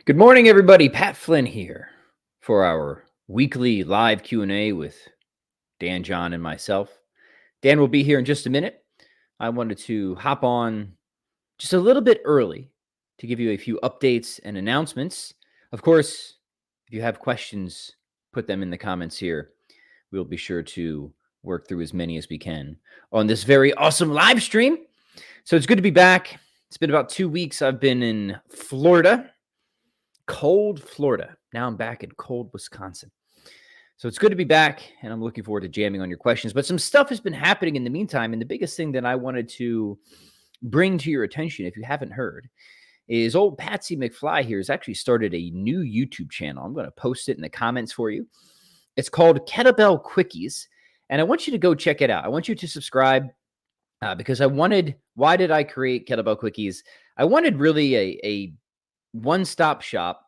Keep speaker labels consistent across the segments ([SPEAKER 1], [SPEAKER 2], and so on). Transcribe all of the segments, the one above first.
[SPEAKER 1] Good morning, everybody. Pat Flynn here for our weekly live Q&A with Dan, John, and myself. Dan will be here in just a minute. I wanted to hop on just a little bit early to give you a few updates and announcements. Of course, if you have questions, put them in the comments here. We'll be sure to work through as many as we can on this very awesome live stream. So it's good to be back. It's been about 2 weeks. I've been in Florida. Cold Florida. Now I'm back in cold Wisconsin. So it's good to be back, and I'm looking forward to jamming on your questions. But some stuff has been happening in the meantime, and the biggest thing that I wanted to bring to your attention, if you haven't heard, is old Patsy McFly here has actually started a new YouTube channel. I'm going to post it in the comments for you. It's called Kettlebell Quickies, and I want you to go check it out. I want you to subscribe because why did I create Kettlebell Quickies? I wanted really a one-stop shop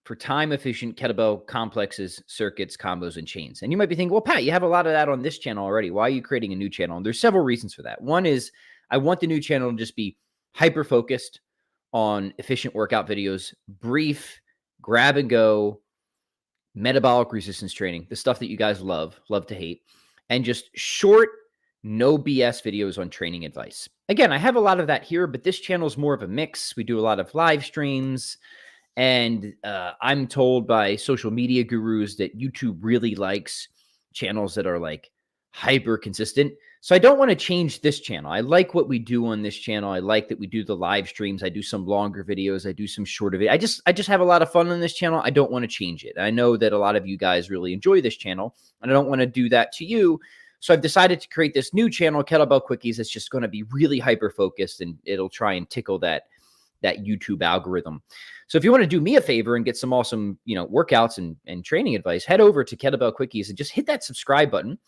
[SPEAKER 1] for time-efficient kettlebell complexes, circuits, combos, and chains. And you might be thinking, well, Pat, you have a lot of that on this channel already. Why are you creating a new channel? And there's several reasons for that. One is I want the new channel to just be hyper-focused on efficient workout videos, brief, grab-and-go, metabolic resistance training, the stuff that you guys love to hate, and just short, no BS videos on training advice. Again, I have a lot of that here, but this channel is more of a mix. We do a lot of live streams, and I'm told by social media gurus that YouTube really likes channels that are like hyper consistent. So I don't want to change this channel. I like what we do on this channel. I like that we do the live streams. I do some longer videos. I do some shorter videos. I just have a lot of fun on this channel. I don't want to change it. I know that a lot of you guys really enjoy this channel, and I don't want to do that to you. So I've decided to create this new channel, Kettlebell Quickies. It's just going to be really hyper-focused, and it'll try and tickle that YouTube algorithm. So if you want to do me a favor and get some awesome, workouts and training advice, head over to Kettlebell Quickies and just hit that subscribe button.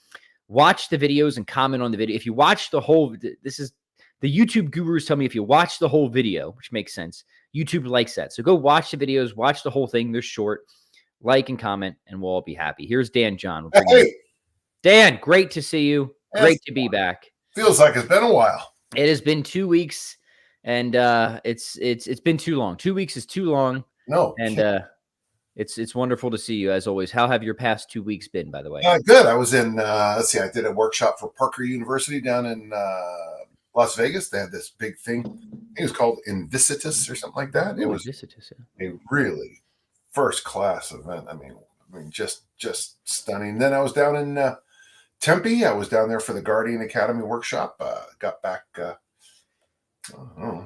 [SPEAKER 1] Watch the videos and comment on the video. If you watch the whole, this is the YouTube gurus tell me if you watch the whole video, which makes sense, YouTube likes that. So go watch the videos, watch the whole thing. They're short. Like and comment, and we'll all be happy. Here's Dan, John.
[SPEAKER 2] Hey.
[SPEAKER 1] Dan, great to see you. Great to be back.
[SPEAKER 2] Feels like it's been a while.
[SPEAKER 1] It has been 2 weeks, and it's been too long. 2 weeks is too long.
[SPEAKER 2] No,
[SPEAKER 1] and it's wonderful to see you as always. How have your past 2 weeks been, by the way?
[SPEAKER 2] Good. I was in. I did a workshop for Parker University down in Las Vegas. They had this big thing. I think it was called Invicitus or something like that. It was
[SPEAKER 1] Invicitus,
[SPEAKER 2] a really first class event. I mean, just stunning. Then I was down in Tempe. I was down there for the Guardian Academy workshop. Got back, I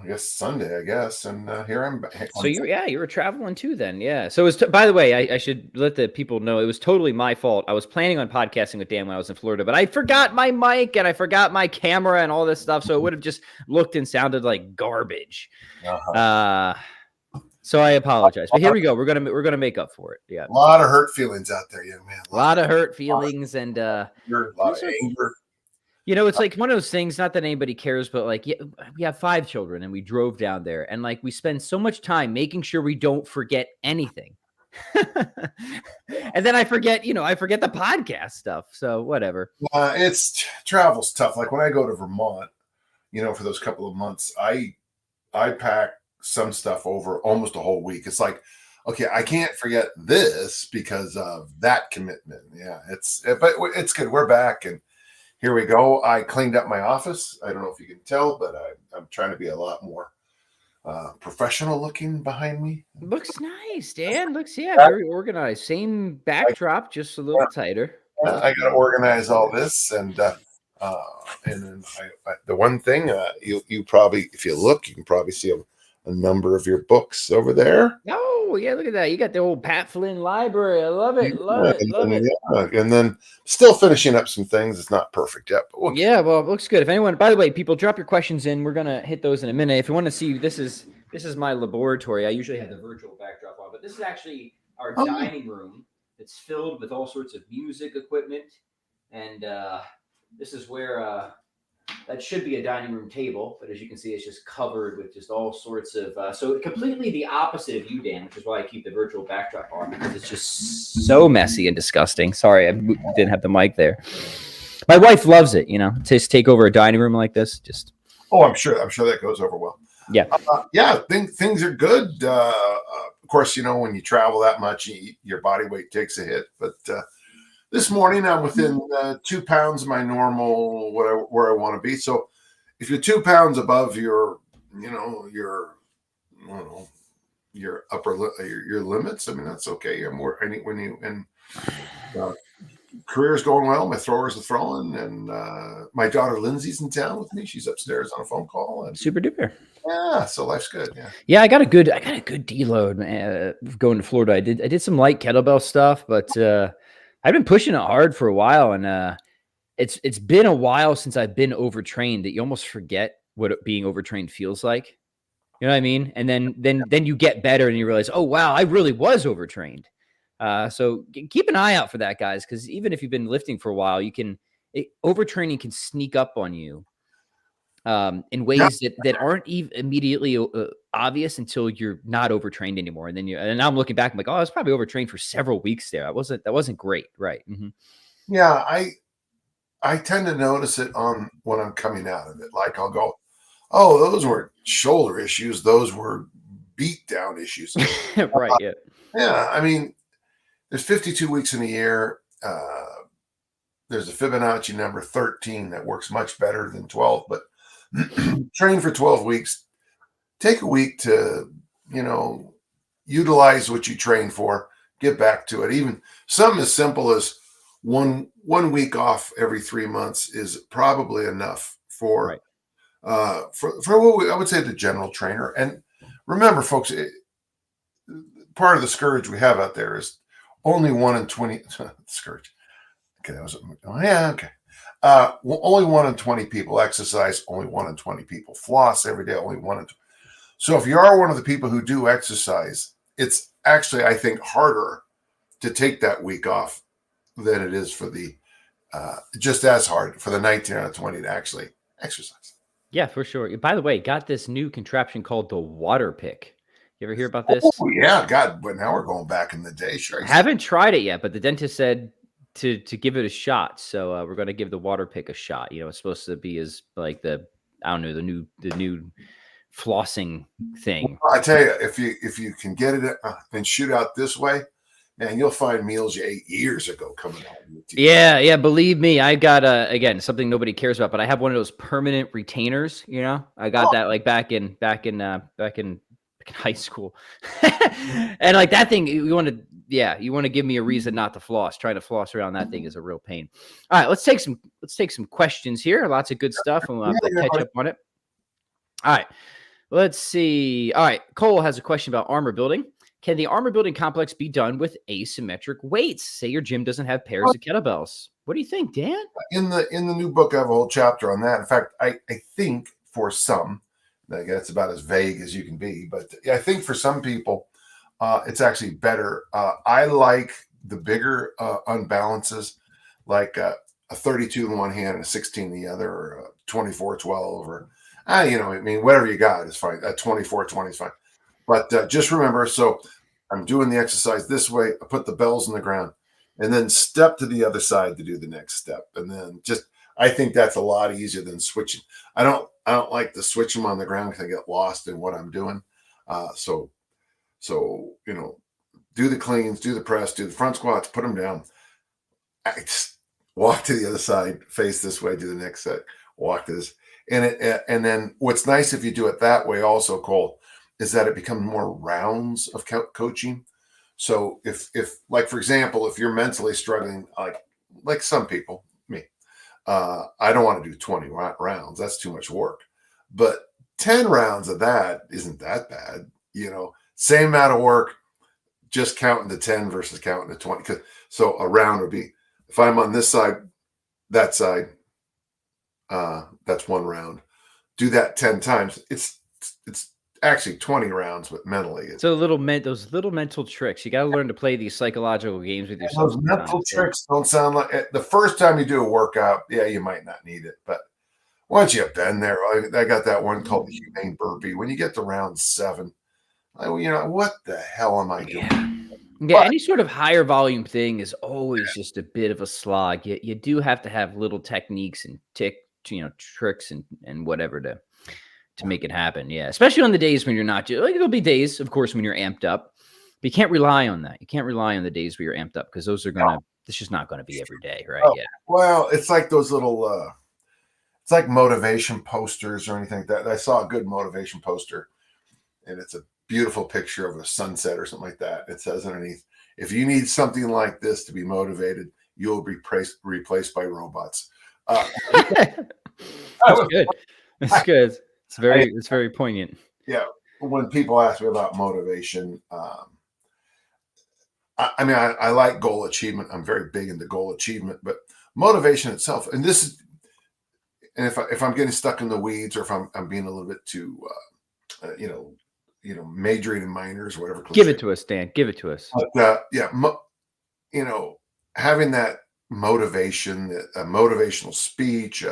[SPEAKER 2] guess Sunday, and here I'm back.
[SPEAKER 1] So you were traveling too then, yeah. So it was. By the way, I should let the people know it was totally my fault. I was planning on podcasting with Dan when I was in Florida, but I forgot my mic and I forgot my camera and all this stuff, so it would have just looked and sounded like garbage. So I apologize, but here we go. We're gonna make up for it. Yeah,
[SPEAKER 2] a lot of hurt feelings out there, young man.
[SPEAKER 1] A lot of hurt feelings and
[SPEAKER 2] a lot of anger.
[SPEAKER 1] It's like one of those things. Not that anybody cares, but like, we have 5 children, and we drove down there, and like we spend so much time making sure we don't forget anything, and then I forget the podcast stuff. So whatever.
[SPEAKER 2] It's travel's tough. Like when I go to Vermont, for those couple of months, I pack some stuff over almost a whole week. It's like, okay, I can't forget this because of that commitment. Yeah, but it's good. We're back, and here we go. I cleaned up my office. I don't know if you can tell, but I'm trying to be a lot more professional looking behind me.
[SPEAKER 1] Looks nice, Dan. Looks very organized. Same backdrop, just a little tighter.
[SPEAKER 2] I got to organize all this, and then the one thing you probably, if you look, you can probably see a number of your books over there.
[SPEAKER 1] Oh, yeah, look at that. You got the old Pat Flynn library. I love it. Love it.
[SPEAKER 2] Yeah. And then still finishing up some things. It's not perfect yet. But
[SPEAKER 1] well, it looks good. If anyone, by the way, people, drop your questions in. We're going to hit those in a minute. If you want to see, this is my laboratory. I usually have the virtual backdrop on, but this is actually our dining room. It's filled with all sorts of music equipment. And this is where that should be a dining room table, but as you can see, it's just covered with just all sorts of, so completely the opposite of you, Dan, which is why I keep the virtual backdrop on, because it's just so messy and disgusting. Sorry, I didn't have the mic there. My wife loves it, to take over a dining room like this.
[SPEAKER 2] I'm sure that goes over well.
[SPEAKER 1] Yeah.
[SPEAKER 2] Things are good. of course, when you travel that much, your body weight takes a hit. But this morning, I'm within 2 pounds of my normal where I want to be. So if you're 2 pounds above your, your, I don't know, your your limits, I mean, that's okay. And career's going well. My throwers are throwing, and my daughter Lindsay's in town with me. She's upstairs on a phone call, and
[SPEAKER 1] Super duper.
[SPEAKER 2] yeah, so life's good. Yeah.
[SPEAKER 1] Yeah, I got a good deload, man, going to Florida. I did some light kettlebell stuff, but I've been pushing it hard for a while, and it's been a while since I've been overtrained that you almost forget what being overtrained feels like. You know what I mean? And then you get better and you realize, oh wow, I really was overtrained. So keep an eye out for that, guys, because even if you've been lifting for a while, overtraining can sneak up on you in ways that aren't even immediately obvious until you're not overtrained anymore. And now I'm looking back, I'm like, oh, I was probably overtrained for several weeks there. That wasn't great, right? Mm-hmm.
[SPEAKER 2] Yeah, I tend to notice it on when I'm coming out of it. Like I'll go, oh, those weren't shoulder issues; those were beat down issues.
[SPEAKER 1] Right? Yeah.
[SPEAKER 2] Yeah, I mean, there's 52 weeks in a year. There's a Fibonacci number 13 that works much better than 12, but train for 12 weeks. Take a week to, utilize what you train for. Get back to it. Even something as simple as one week off every 3 months is probably enough for
[SPEAKER 1] Right.
[SPEAKER 2] for what I would say the general trainer. And remember, folks, part of the scourge we have out there is only 1 in 20 scourge. Okay, that was okay. Only 1 in 20 people exercise. Only 1 in 20 people floss every day. Only 1 in 20. So if you are one of the people who do exercise, it's actually, I think, harder to take that week off than it is for the just as hard for the 19 out of 20 to actually exercise.
[SPEAKER 1] Yeah, for sure. By the way, got this new contraption called the water pick. You ever hear about this?
[SPEAKER 2] Oh yeah, God! But now we're going back in the day. Sure.
[SPEAKER 1] Haven't tried it yet, but the dentist said to give it a shot. So we're going to give the water pick a shot. It's supposed to be as like the new flossing thing.
[SPEAKER 2] I tell you, if you can get it and shoot out this way, man, you'll find meals you ate years ago coming out.
[SPEAKER 1] Yeah. Believe me, I got again something nobody cares about, but I have one of those permanent retainers. I got that like back in high school, and like that thing, you want to give me a reason not to floss. Trying to floss around that thing is a real pain. All right, let's take some questions here. Lots of good stuff, and we'll catch up on it. All right, let's see. All right, Cole has a question about armor building. Can the armor building complex be done with asymmetric weights? Say your gym doesn't have pairs of kettlebells. What do you think, Dan?
[SPEAKER 2] In the new book, I have a whole chapter on that. In fact, I think for some, I guess it's about as vague as you can be, but I think for some people, it's actually better. I like the bigger unbalances, like a 32 in one hand and a 16 in the other, or a 24-12, or whatever you got is fine. A 24-20 is fine. But just remember, so I'm doing the exercise this way. I put the bells in the ground, and then step to the other side to do the next step, and then I think that's a lot easier than switching. I don't like to switch them on the ground because I get lost in what I'm doing. So do the cleans, do the press, do the front squats, put them down. I just walk to the other side, face this way, do the next set, walk to this, and then what's nice if you do it that way, also, Cole, is that it becomes more rounds of coaching. So if like, for example, if you're mentally struggling, like some people, me, I don't want to do 20 rounds. That's too much work. But 10 rounds of that isn't that bad. Same amount of work, just counting to 10 versus counting to 20. So a round would be, if I'm on this side, that side, that's one round. Do that 10 times. It's actually 20 rounds, but mentally.
[SPEAKER 1] So those little mental tricks. You got to learn to play these psychological games with yourself.
[SPEAKER 2] Those mental tricks don't sound like the first time you do a workout. Yeah, you might not need it, but once you've been there, I got that one called the humane burpee. When you get to round 7, what the hell am I doing?
[SPEAKER 1] Yeah, any sort of higher volume thing is always just a bit of a slog. You do have to have little techniques and tricks and whatever to make it happen. Yeah, especially on the days when you're not. There'll be days, of course, when you're amped up. you can't rely on that. You can't rely on the days where you're amped up because those are gonna. It's just not going to be every day, right?
[SPEAKER 2] Oh,
[SPEAKER 1] Yeah.
[SPEAKER 2] well, it's like those little it's like motivation posters or anything like that. I saw a good motivation poster, and it's a beautiful picture of a sunset or something like that. It says underneath, if you need something like this to be motivated, you'll be replaced by robots. I
[SPEAKER 1] That's
[SPEAKER 2] was,
[SPEAKER 1] good. That's
[SPEAKER 2] I,
[SPEAKER 1] good. It's
[SPEAKER 2] I,
[SPEAKER 1] very poignant.
[SPEAKER 2] yeah. When people ask me about motivation, I mean, I like goal achievement. I'm very big into goal achievement, but motivation itself, and this is, and if I'm getting stuck in the weeds, or if I'm being a little bit too, majoring in minors, or whatever
[SPEAKER 1] Give
[SPEAKER 2] cliche.
[SPEAKER 1] it to us, Dan. Give it to us.
[SPEAKER 2] But yeah, you know, having that motivation, a motivational speech,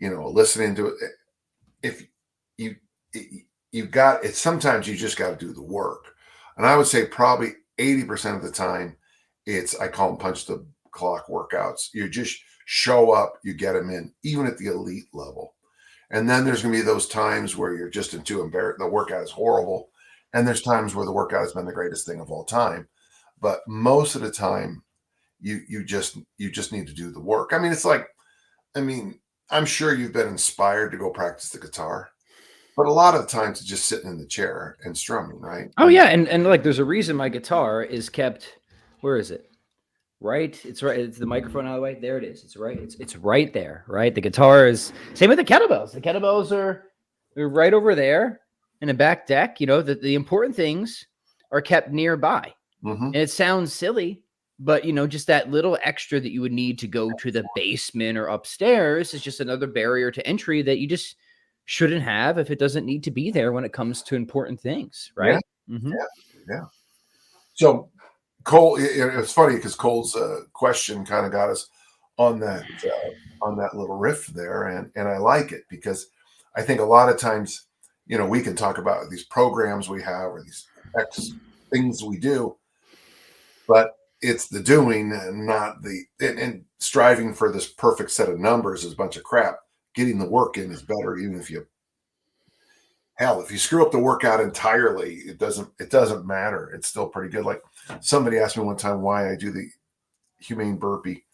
[SPEAKER 2] listening to it. If you you got it, sometimes you just got to do the work, and I would say probably 80% of the time, I call them punch the clock workouts. You just show up, you get them in, even at the elite level. And then there's going to be those times where you're just too embarrassed. The workout is horrible. And there's times where the workout has been the greatest thing of all time. But most of the time, you just need to do the work. I mean, I'm sure you've been inspired to go practice the guitar, but a lot of the times it's just sitting in the chair and strumming, right?
[SPEAKER 1] Oh yeah, and like there's a reason my guitar is kept. Where is it? Right, it's right. It's the microphone out of the way. There it is. It's right. It's right there. Right. The guitar is same with the kettlebells. The kettlebells they're right over there in the back deck. The important things are kept nearby.
[SPEAKER 2] Mm-hmm.
[SPEAKER 1] And it sounds silly, but just that little extra that you would need to go to the basement or upstairs is just another barrier to entry that you just shouldn't have if it doesn't need to be there when it comes to important things, right?
[SPEAKER 2] Yeah.
[SPEAKER 1] Mm-hmm.
[SPEAKER 2] Yeah. So Cole, it's funny because Cole's question kind of got us on that little riff there, and I like it because I think a lot of times, we can talk about these programs we have or these X things we do, but it's the doing and not and striving for this perfect set of numbers is a bunch of crap. Getting the work in is better, even if you screw up the workout entirely, it doesn't matter. It's still pretty good. Like somebody asked me one time why I do the humane burpee.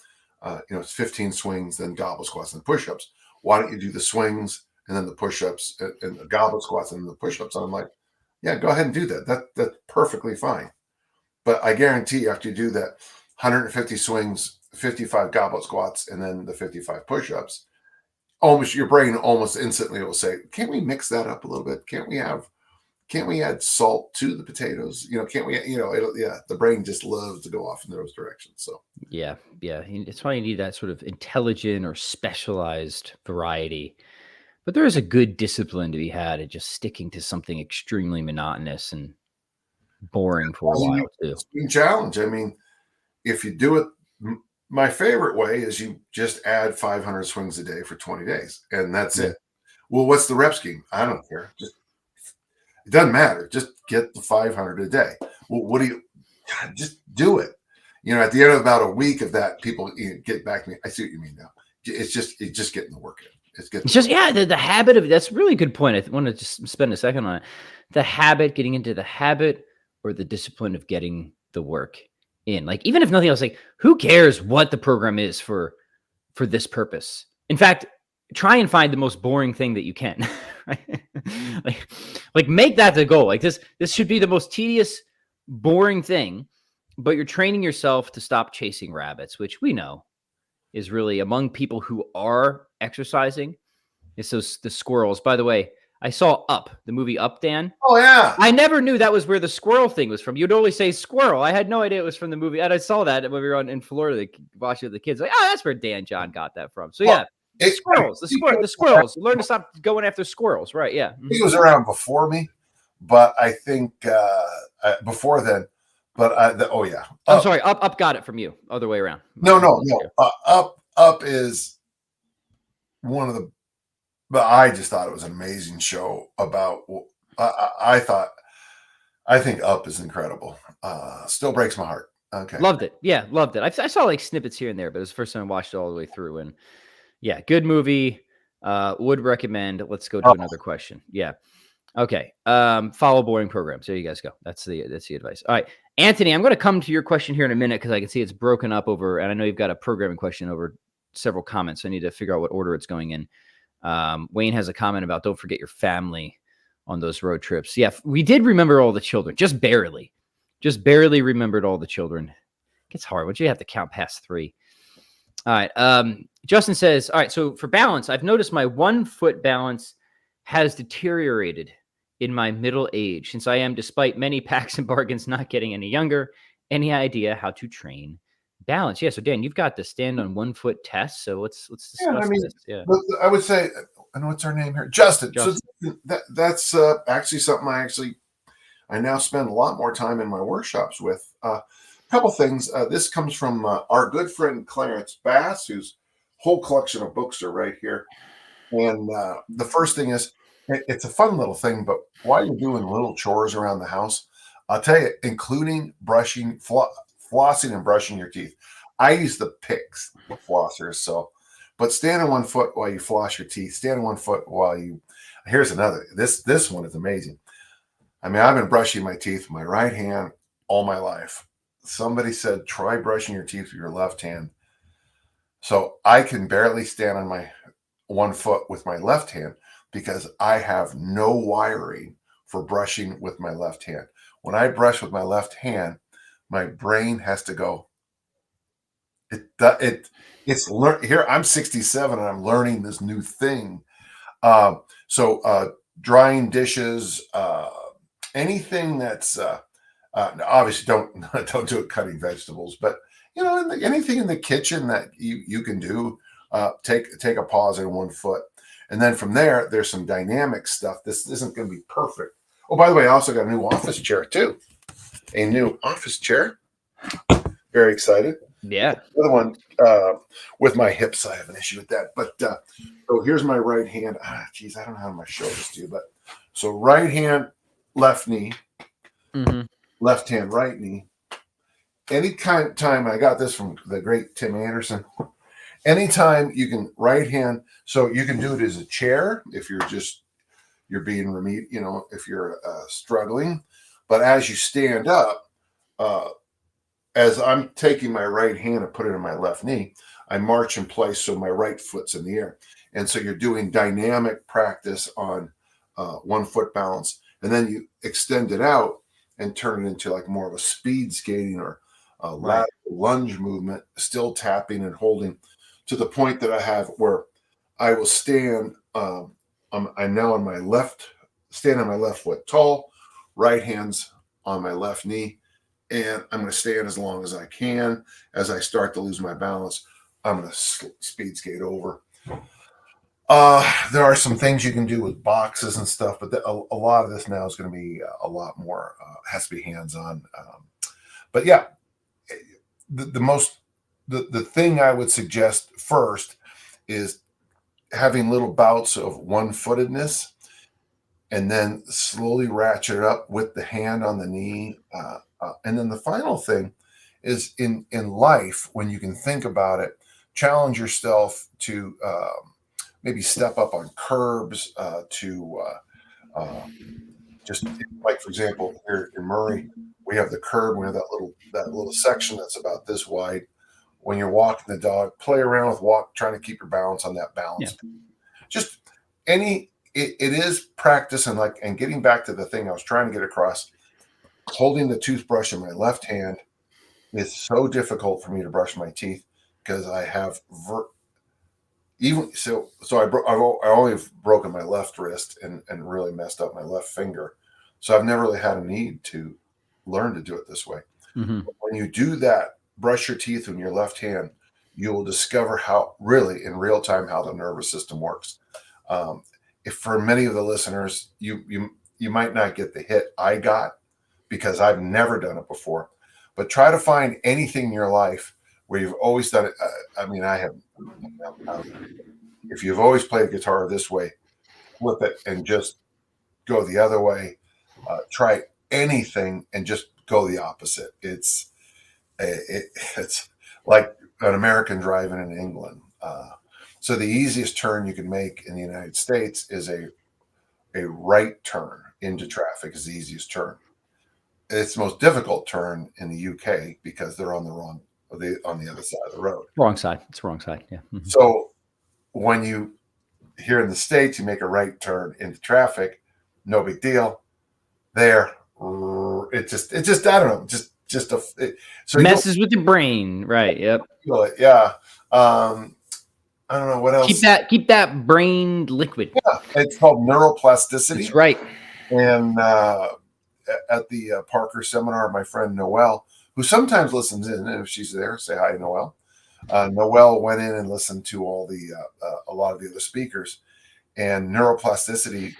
[SPEAKER 2] It's 15 swings, then goblet squats and push-ups. Why don't you do the swings and then the push-ups and the goblet squats and the push-ups? And I'm like, yeah, go ahead and do that. That's perfectly fine. But I guarantee after you do that 150 swings, 55 goblet squats, and then the 55 push-ups, almost your brain almost instantly will say, can't we mix that up a little bit? Can't we add salt to the potatoes? Can't we, the brain just loves to go off in those directions. So
[SPEAKER 1] Yeah. It's why you need that sort of intelligent or specialized variety. But there is a good discipline to be had at just sticking to something extremely monotonous and boring for a while too.
[SPEAKER 2] Challenge. I mean, if you do it, my favorite way is you just add 500 swings a day for 20 days, and that's it. Well, what's the rep scheme? I don't care. It doesn't matter. Just get the 500 a day. Well, what do you? God, just do it. At the end of about a week of that, people get back to me. I see what you mean now. It's just getting the work in. It's just
[SPEAKER 1] the habit of that's a really good point. I want to just spend a second on it. The habit, getting into the habit or the discipline of getting the work in. Like even if nothing else, like who cares what the program is for this purpose? In fact, try and find the most boring thing that you can. Right? like make that the goal. Like this should be the most tedious, boring thing, but you're training yourself to stop chasing rabbits, which we know is really among people who are exercising. It's the squirrels. By the way, I saw Up, the movie Up, Dan.
[SPEAKER 2] Oh yeah.
[SPEAKER 1] I never knew that was where the squirrel thing was from. You'd only say squirrel. I had no idea it was from the movie. And I saw that when we were in Florida, watching with the kids. Like, oh, that's where Dan John got that from. So yeah, squirrels. The squirrels. You learn to stop going after squirrels, right? Yeah.
[SPEAKER 2] He was around before me, but I think before then. But oh yeah.
[SPEAKER 1] I'm sorry. Up got it from you. Other way around.
[SPEAKER 2] No. Up is one of the. But I just thought it was an amazing show about. I think Up is incredible. Still breaks my heart. Okay.
[SPEAKER 1] Loved it. Yeah, loved it. I saw like snippets here and there, but it was the first time I watched it all the way through. And yeah, good movie. Would recommend. Let's go to another question. Yeah. Okay. Follow boring programs. There you guys go. That's the advice. All right. Anthony, I'm going to come to your question here in a minute because I can see it's broken up over, and I know you've got a programming question over several comments. So I need to figure out what order it's going in. Wayne has a comment about don't forget your family on those road trips. Yeah, we did remember all the children, just barely remembered all the children. It gets hard once you have to count past 3. All right. Justin says, all right, so for balance, I've noticed my 1 foot balance has deteriorated in my middle age since I am, despite many packs and bargains, not getting any younger. Any idea how to train balance? Yeah. So Dan, you've got the stand on 1 foot test. So let's
[SPEAKER 2] Yeah,
[SPEAKER 1] discuss
[SPEAKER 2] I mean,
[SPEAKER 1] this. Yeah.
[SPEAKER 2] I would say, and what's our name here? Justin. So
[SPEAKER 1] Justin.
[SPEAKER 2] that's actually something I now spend a lot more time in my workshops with. A couple things. This comes from our good friend Clarence Bass, whose whole collection of books are right here. And the first thing is, it's a fun little thing, but while you're doing little chores around the house, I'll tell you, including brushing, flossing, and brushing your teeth. I use the picks flossers. So, but stand on 1 foot while you floss your teeth. Stand on 1 foot while you. Here's another. This one is amazing. I mean, I've been brushing my teeth with my right hand all my life. Somebody said, try brushing your teeth with your left hand. So I can barely stand on my 1 foot with my left hand because I have no wiring for brushing with my left hand. When I brush with my left hand, my brain has to go. It's here. I'm 67 and I'm learning this new thing. So drying dishes, anything that's obviously don't do it cutting vegetables, but anything in the kitchen that you can do, take a pause in 1 foot, and then from there there's some dynamic stuff. This isn't going to be perfect. Oh, by the way, I also got a new office chair too. A new office chair. Very excited.
[SPEAKER 1] Yeah.
[SPEAKER 2] The other one with my hips, I have an issue with that. But so here's my right hand. Geez, I don't know how my shoulders do, but so right hand, left knee, left hand, right knee. Anytime I got this from the great Tim Anderson. Anytime you can right hand, so you can do it as a chair if you're being if you're struggling. But as you stand up, as I'm taking my right hand and put it in my left knee, I march in place so my right foot's in the air. And so you're doing dynamic practice on 1 foot balance. And then you extend it out and turn it into like more of a speed skating or a lateral lunge movement, still tapping and holding to the point that I have where I will stand. I'm now on my stand on my left foot tall, right hand's on my left knee. And I'm going to stand as long as I can. As I start to lose my balance, I'm going to speed skate over. There are some things you can do with boxes and stuff, but a lot of this now is going to be a lot more, has to be hands-on. But yeah, the thing I would suggest first is having little bouts of 1-footedness and then slowly ratchet it up with the hand on the knee. And then the final thing is in life, when you can think about it, challenge yourself to maybe step up on curbs, just like, for example, here in Murray, we have the curb. We have that little section that's about this wide. When you're walking the dog, play around with trying to keep your balance on that balance. Yeah. Just it is practice and getting back to the thing I was trying to get across. Holding the toothbrush in my left hand is so difficult for me to brush my teeth because I have I only have broken my left wrist and really messed up my left finger. So I've never really had a need to learn to do it this way. Mm-hmm. When you do that, brush your teeth with your left hand, you will discover how really in real time how the nervous system works. If for many of the listeners, you might not get the hit I got because I've never done it before, but try to find anything in your life where you've always done it. I mean, I have. If you've always played guitar this way, flip it and just go the other way. Try anything and just go the opposite. It's like an American driving in England. So the easiest turn you can make in the United States is a right turn. into traffic is the easiest turn. It's the most difficult turn in the UK because they're on the other side of the road.
[SPEAKER 1] Wrong side. It's the wrong side. Yeah. Mm-hmm.
[SPEAKER 2] So when you here in the States, you make a right turn into traffic, no big deal. There, it just I don't know, so
[SPEAKER 1] messes with your brain, right? Yep.
[SPEAKER 2] Yeah. I don't know what else.
[SPEAKER 1] Keep that brain liquid.
[SPEAKER 2] Yeah, it's called neuroplasticity.
[SPEAKER 1] That's right.
[SPEAKER 2] And at the Parker seminar, my friend Noelle, who sometimes listens in, and if she's there, say hi, Noelle. Noelle went in and listened to all a lot of the other speakers, and neuroplasticity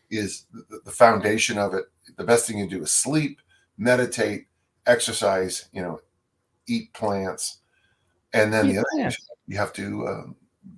[SPEAKER 2] is the foundation of it. The best thing you do is sleep, meditate, exercise, eat plants, and then the other thing you have to,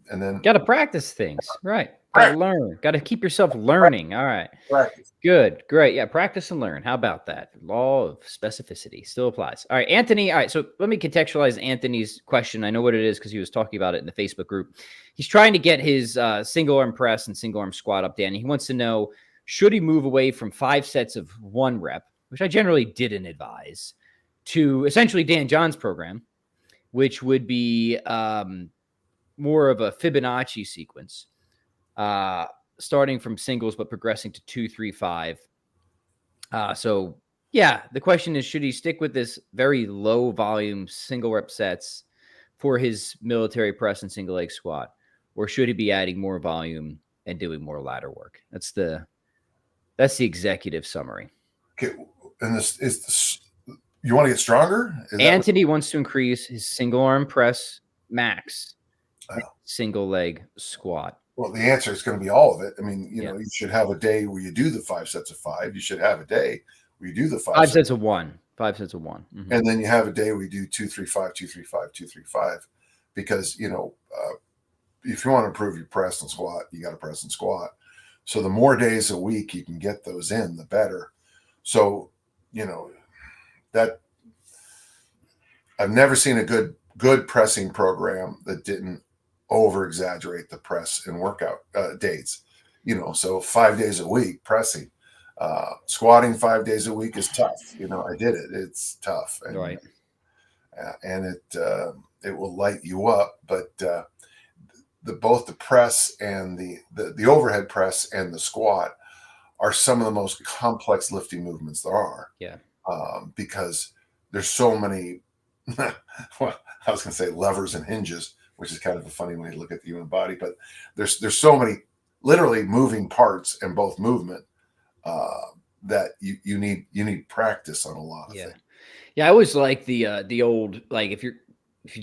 [SPEAKER 2] and then
[SPEAKER 1] got to practice things, right? Got to learn. Got to keep yourself learning. All right.
[SPEAKER 2] Practice.
[SPEAKER 1] Good. Great. Yeah. Practice and learn. How about that? Law of specificity still applies. All right, Anthony. All right. So let me contextualize Anthony's question. I know what it is because he was talking about it in the Facebook group. He's trying to get his single arm press and single arm squat up, Danny. He wants to know, should he move away from 5 sets of 1 rep, which I generally didn't advise, to essentially Dan John's program, which would be more of a Fibonacci sequence, starting from singles, but progressing to 2, 3, 5. So yeah, the question is, should he stick with this very low volume single rep sets for his military press and single leg squat, or should he be adding more volume and doing more ladder work? That's the executive summary.
[SPEAKER 2] Okay. And this is you want to get stronger?
[SPEAKER 1] Anthony wants to increase his single arm press max, single leg squat.
[SPEAKER 2] Well, the answer is going to be all of it. I mean, you should have a day where you do the 5 sets of 5. You should have a day where you do the
[SPEAKER 1] 5 sets of 1. 5 sets of 1.
[SPEAKER 2] Mm-hmm. And then you have a day where you do 2, 3, 5, 2, 3, 5, 2, 3, 5. Because, if you want to improve your press and squat, you got to press and squat. So the more days a week you can get those in, the better. So, that I've never seen a good pressing program that didn't over exaggerate the press and workout dates. So 5 days a week pressing, squatting 5 days a week is tough. I did it. It's tough. And,
[SPEAKER 1] right.
[SPEAKER 2] And it will light you up, but both the press and the overhead press and the squat are some of the most complex lifting movements there are.
[SPEAKER 1] Yeah.
[SPEAKER 2] Because there's so many, well, I was going to say levers and hinges, which is kind of a funny way to look at the human body, but there's so many literally moving parts in both movement that you need practice on a lot of things.
[SPEAKER 1] Yeah, I always like the old, like if you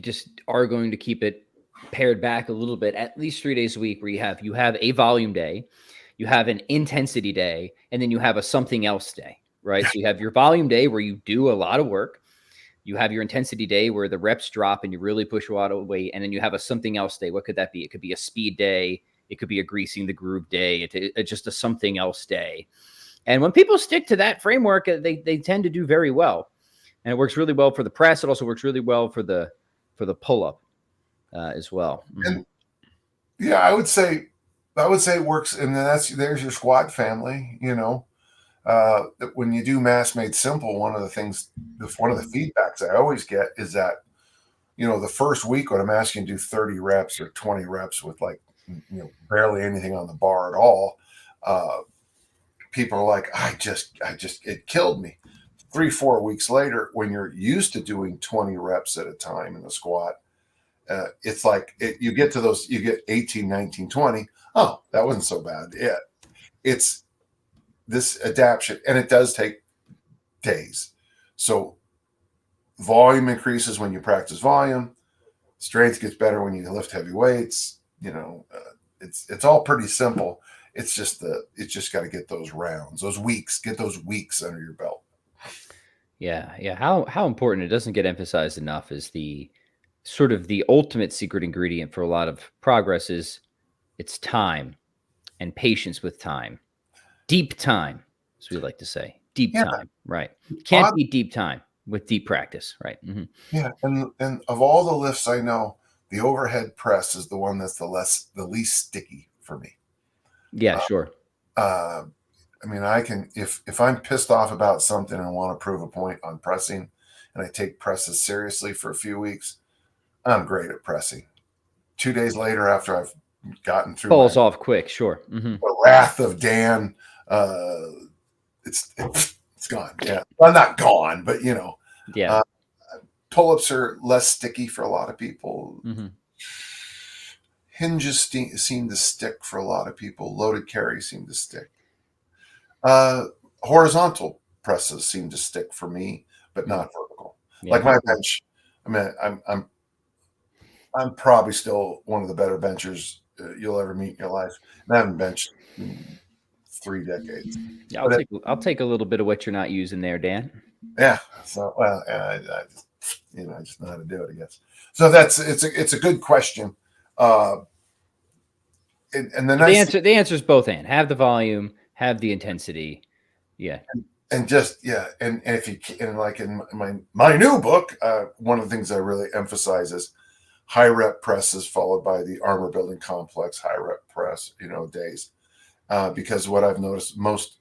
[SPEAKER 1] just are going to keep it pared back a little bit, at least 3 days a week, where you have a volume day, you have an intensity day, and then you have a something else day, right? So you have your volume day where you do a lot of work. You have your intensity day where the reps drop and you really push a lot of weight. And then you have a something else day. What could that be? It could be a speed day. It could be a greasing the groove day. It's just a something else day. And when people stick to that framework, they tend to do very well. And it works really well for the press. It also works really well for the pull-up as well. Mm-hmm.
[SPEAKER 2] And yeah, I would say it works. And then there's your squat family, when you do mass made simple, one of the feedbacks I always get is that, the first week when I'm asking to do 30 reps or 20 reps with barely anything on the bar at all, people are like, it killed me. 3-4 weeks later, when you're used to doing 20 reps at a time in the squat, it's like you get to those, you get 18, 19, 20. Oh, that wasn't so bad. Yeah. It's this adaptation, and it does take days. So volume increases when you practice volume. Strength gets better when you lift heavy weights. It's all pretty simple. It's just got to get those rounds, get those weeks under your belt.
[SPEAKER 1] Yeah. How important, it doesn't get emphasized enough, is the sort of the ultimate secret ingredient for a lot of progress is it's time and patience with time. Deep time, as we like to say. Deep time, right? Can't be deep time with deep practice, right? Mm-hmm.
[SPEAKER 2] Yeah, and of all the lifts I know, the overhead press is the one that's the least sticky for me.
[SPEAKER 1] Yeah, sure.
[SPEAKER 2] I mean, I can, if I'm pissed off about something and want to prove a point on pressing, and I take presses seriously for a few weeks, I'm great at pressing. 2 days later, after I've gotten through my
[SPEAKER 1] Falls off quick, sure.
[SPEAKER 2] the wrath of Dan, uh, it's gone. Yeah, well, not gone, but
[SPEAKER 1] Yeah.
[SPEAKER 2] uh, pull-ups are less sticky for a lot of people. Hinges seem to stick for a lot of people. Loaded carries seem to stick. Horizontal presses seem to stick for me, but not vertical.
[SPEAKER 1] Yeah.
[SPEAKER 2] Like my bench, I mean, I'm probably still one of the better benchers you'll ever meet in your life, and I haven't benched in 3 decades.
[SPEAKER 1] Yeah,
[SPEAKER 2] But
[SPEAKER 1] I'll take a little bit of what you're not using there, Dan.
[SPEAKER 2] yeah, so well, I just I just know how to do it, I guess. So it's a good question. Uh, and the
[SPEAKER 1] But
[SPEAKER 2] nice thing,
[SPEAKER 1] the answer is both and. Have the volume, have the intensity. Yeah.
[SPEAKER 2] and just and if you and like in my new book, one of the things I really emphasize is high rep presses followed by the armor building complex high rep press days, because what I've noticed, most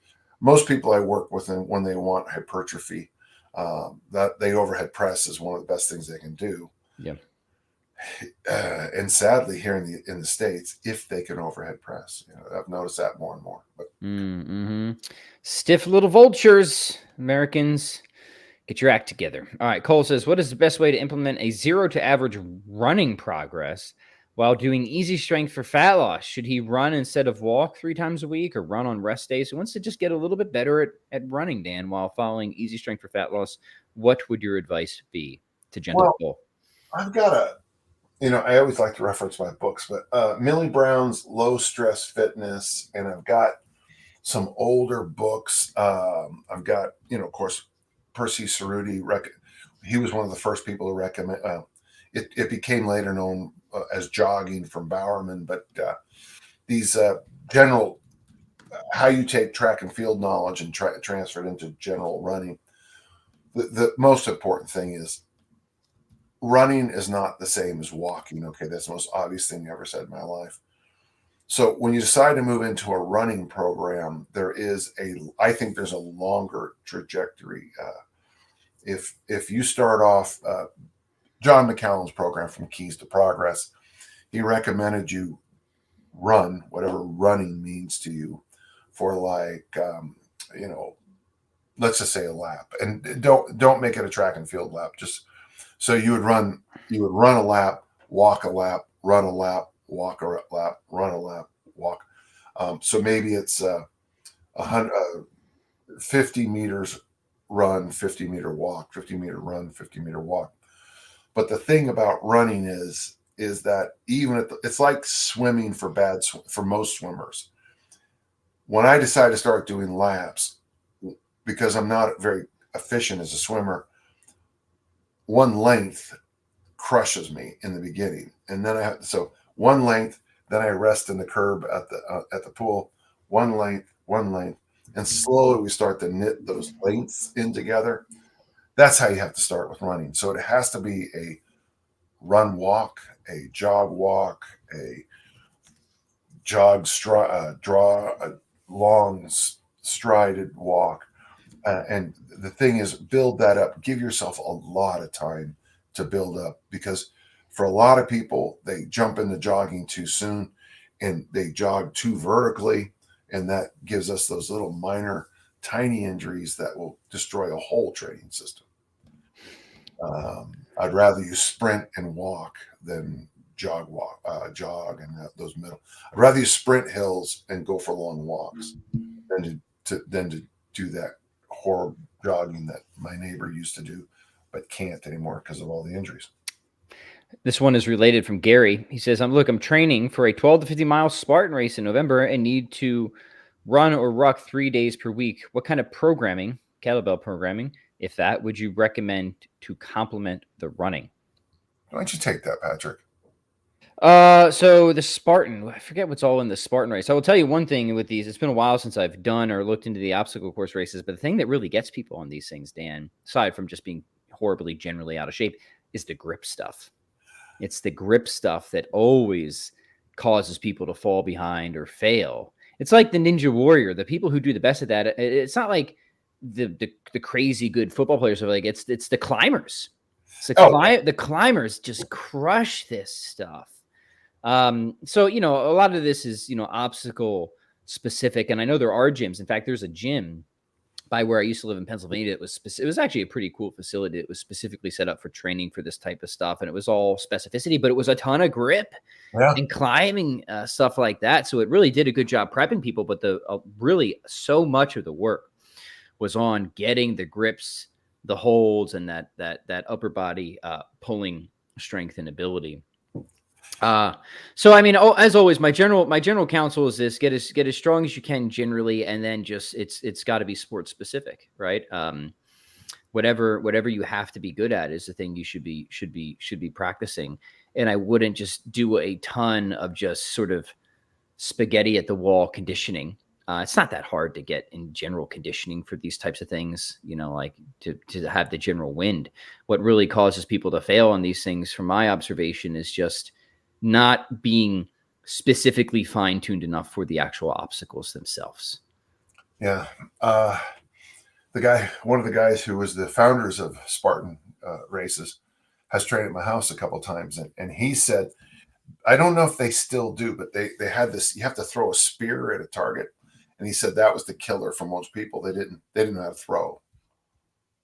[SPEAKER 2] people I work with, and when they want hypertrophy, that they overhead press is one of the best things they can do.
[SPEAKER 1] Yeah.
[SPEAKER 2] And sadly, here in the States, if they can overhead press, I've noticed that more and more. But
[SPEAKER 1] Stiff little vultures, Americans. Get your act together. All right. Cole says, what is the best way to implement a 0 to average running progress while doing easy strength for fat loss? Should he run instead of walk 3 times a week or run on rest days? He wants to just get a little bit better at running, Dan, while following easy strength for fat loss. What would your advice be to gentle
[SPEAKER 2] well,
[SPEAKER 1] Cole?
[SPEAKER 2] I've got I always like to reference my books, but Millie Brown's Low Stress Fitness, and I've got some older books. I've got, of course, Percy Cerruti. He was one of the first people to recommend. It became later known as jogging from Bowerman, but these general how you take track and field knowledge and transfer it into general running. The most important thing is running is not the same as walking. Okay, that's the most obvious thing I ever said in my life. So when you decide to move into a running program, I think there's a longer trajectory. If you start off, John McCallum's program from Keys to Progress, he recommended you run whatever running means to you for let's just say a lap, and don't make it a track and field lap. Just so you would run a lap, walk a lap, run a lap, walk a lap, run a lap, walk. So maybe it's 50 meters run, 50-meter walk, 50-meter run, 50-meter walk. But the thing about running is that even it's like swimming for most swimmers. When I decided to start doing laps, because I'm not very efficient as a swimmer, one length crushes me in the beginning, and then one length, then I rest in the curb at the pool, one length, and slowly we start to knit those lengths in together. That's how you have to start with running. So it has to be a run walk, a jog walk, a draw a long strided walk. And the thing is, build that up. Give yourself a lot of time to build up, because for a lot of people, they jump into jogging too soon and they jog too vertically. And that gives us those little minor, tiny injuries that will destroy a whole training system. I'd rather you sprint and walk than jog and those middle. I'd rather you sprint hills and go for long walks than to do that horrible jogging that my neighbor used to do, but can't anymore because of all the injuries.
[SPEAKER 1] This one is related from Gary. He says, I'm training for a 12 to 50 mile Spartan race in November and need to run or ruck 3 days per week. What kind of programming, kettlebell programming, if that, would you recommend to complement the running?
[SPEAKER 2] Why don't you take that, Patrick?
[SPEAKER 1] So the Spartan, I forget what's all in the Spartan race. I will tell you one thing with these. It's been a while since I've done or looked into the obstacle course races, but the thing that really gets people on these things, Dan, aside from just being horribly generally out of shape, is the grip stuff. It's the grip stuff that always causes people to fall behind or fail. It's like the Ninja Warrior. The people who do the best at that, it's not like the crazy good football players are like, it's the climbers. It's
[SPEAKER 2] Oh,
[SPEAKER 1] the climbers just crush this stuff. So you know, a lot of this is, you know, obstacle specific, and I know there are gyms. In fact, there's a gym by where I used to live in Pennsylvania. It was actually a pretty cool facility. It was specifically set up for training for this type of stuff, and it was all specificity, but it was a ton of grip
[SPEAKER 2] yeah.
[SPEAKER 1] and climbing, stuff like that. So it really did a good job prepping people, but the really so much of the work was on getting the grips, the holds, and that upper body pulling strength and ability. So I mean, as always, my general counsel is this: get as strong as you can generally, and then just it's got to be sport specific, right? Whatever you have to be good at is the thing you should be practicing. And I wouldn't just do a ton of just sort of spaghetti at the wall conditioning. It's not that hard to get in general conditioning for these types of things, you know, like to have the general wind. What really causes people to fail on these things, from my observation, is just not being specifically fine-tuned enough for the actual obstacles themselves.
[SPEAKER 2] Yeah. One of the guys who was the founders of Spartan races, has trained at my house a couple of times, and he said, I don't know if they still do, but they had this. You have to throw a spear at a target, and he said that was the killer for most people. They didn't know how to throw,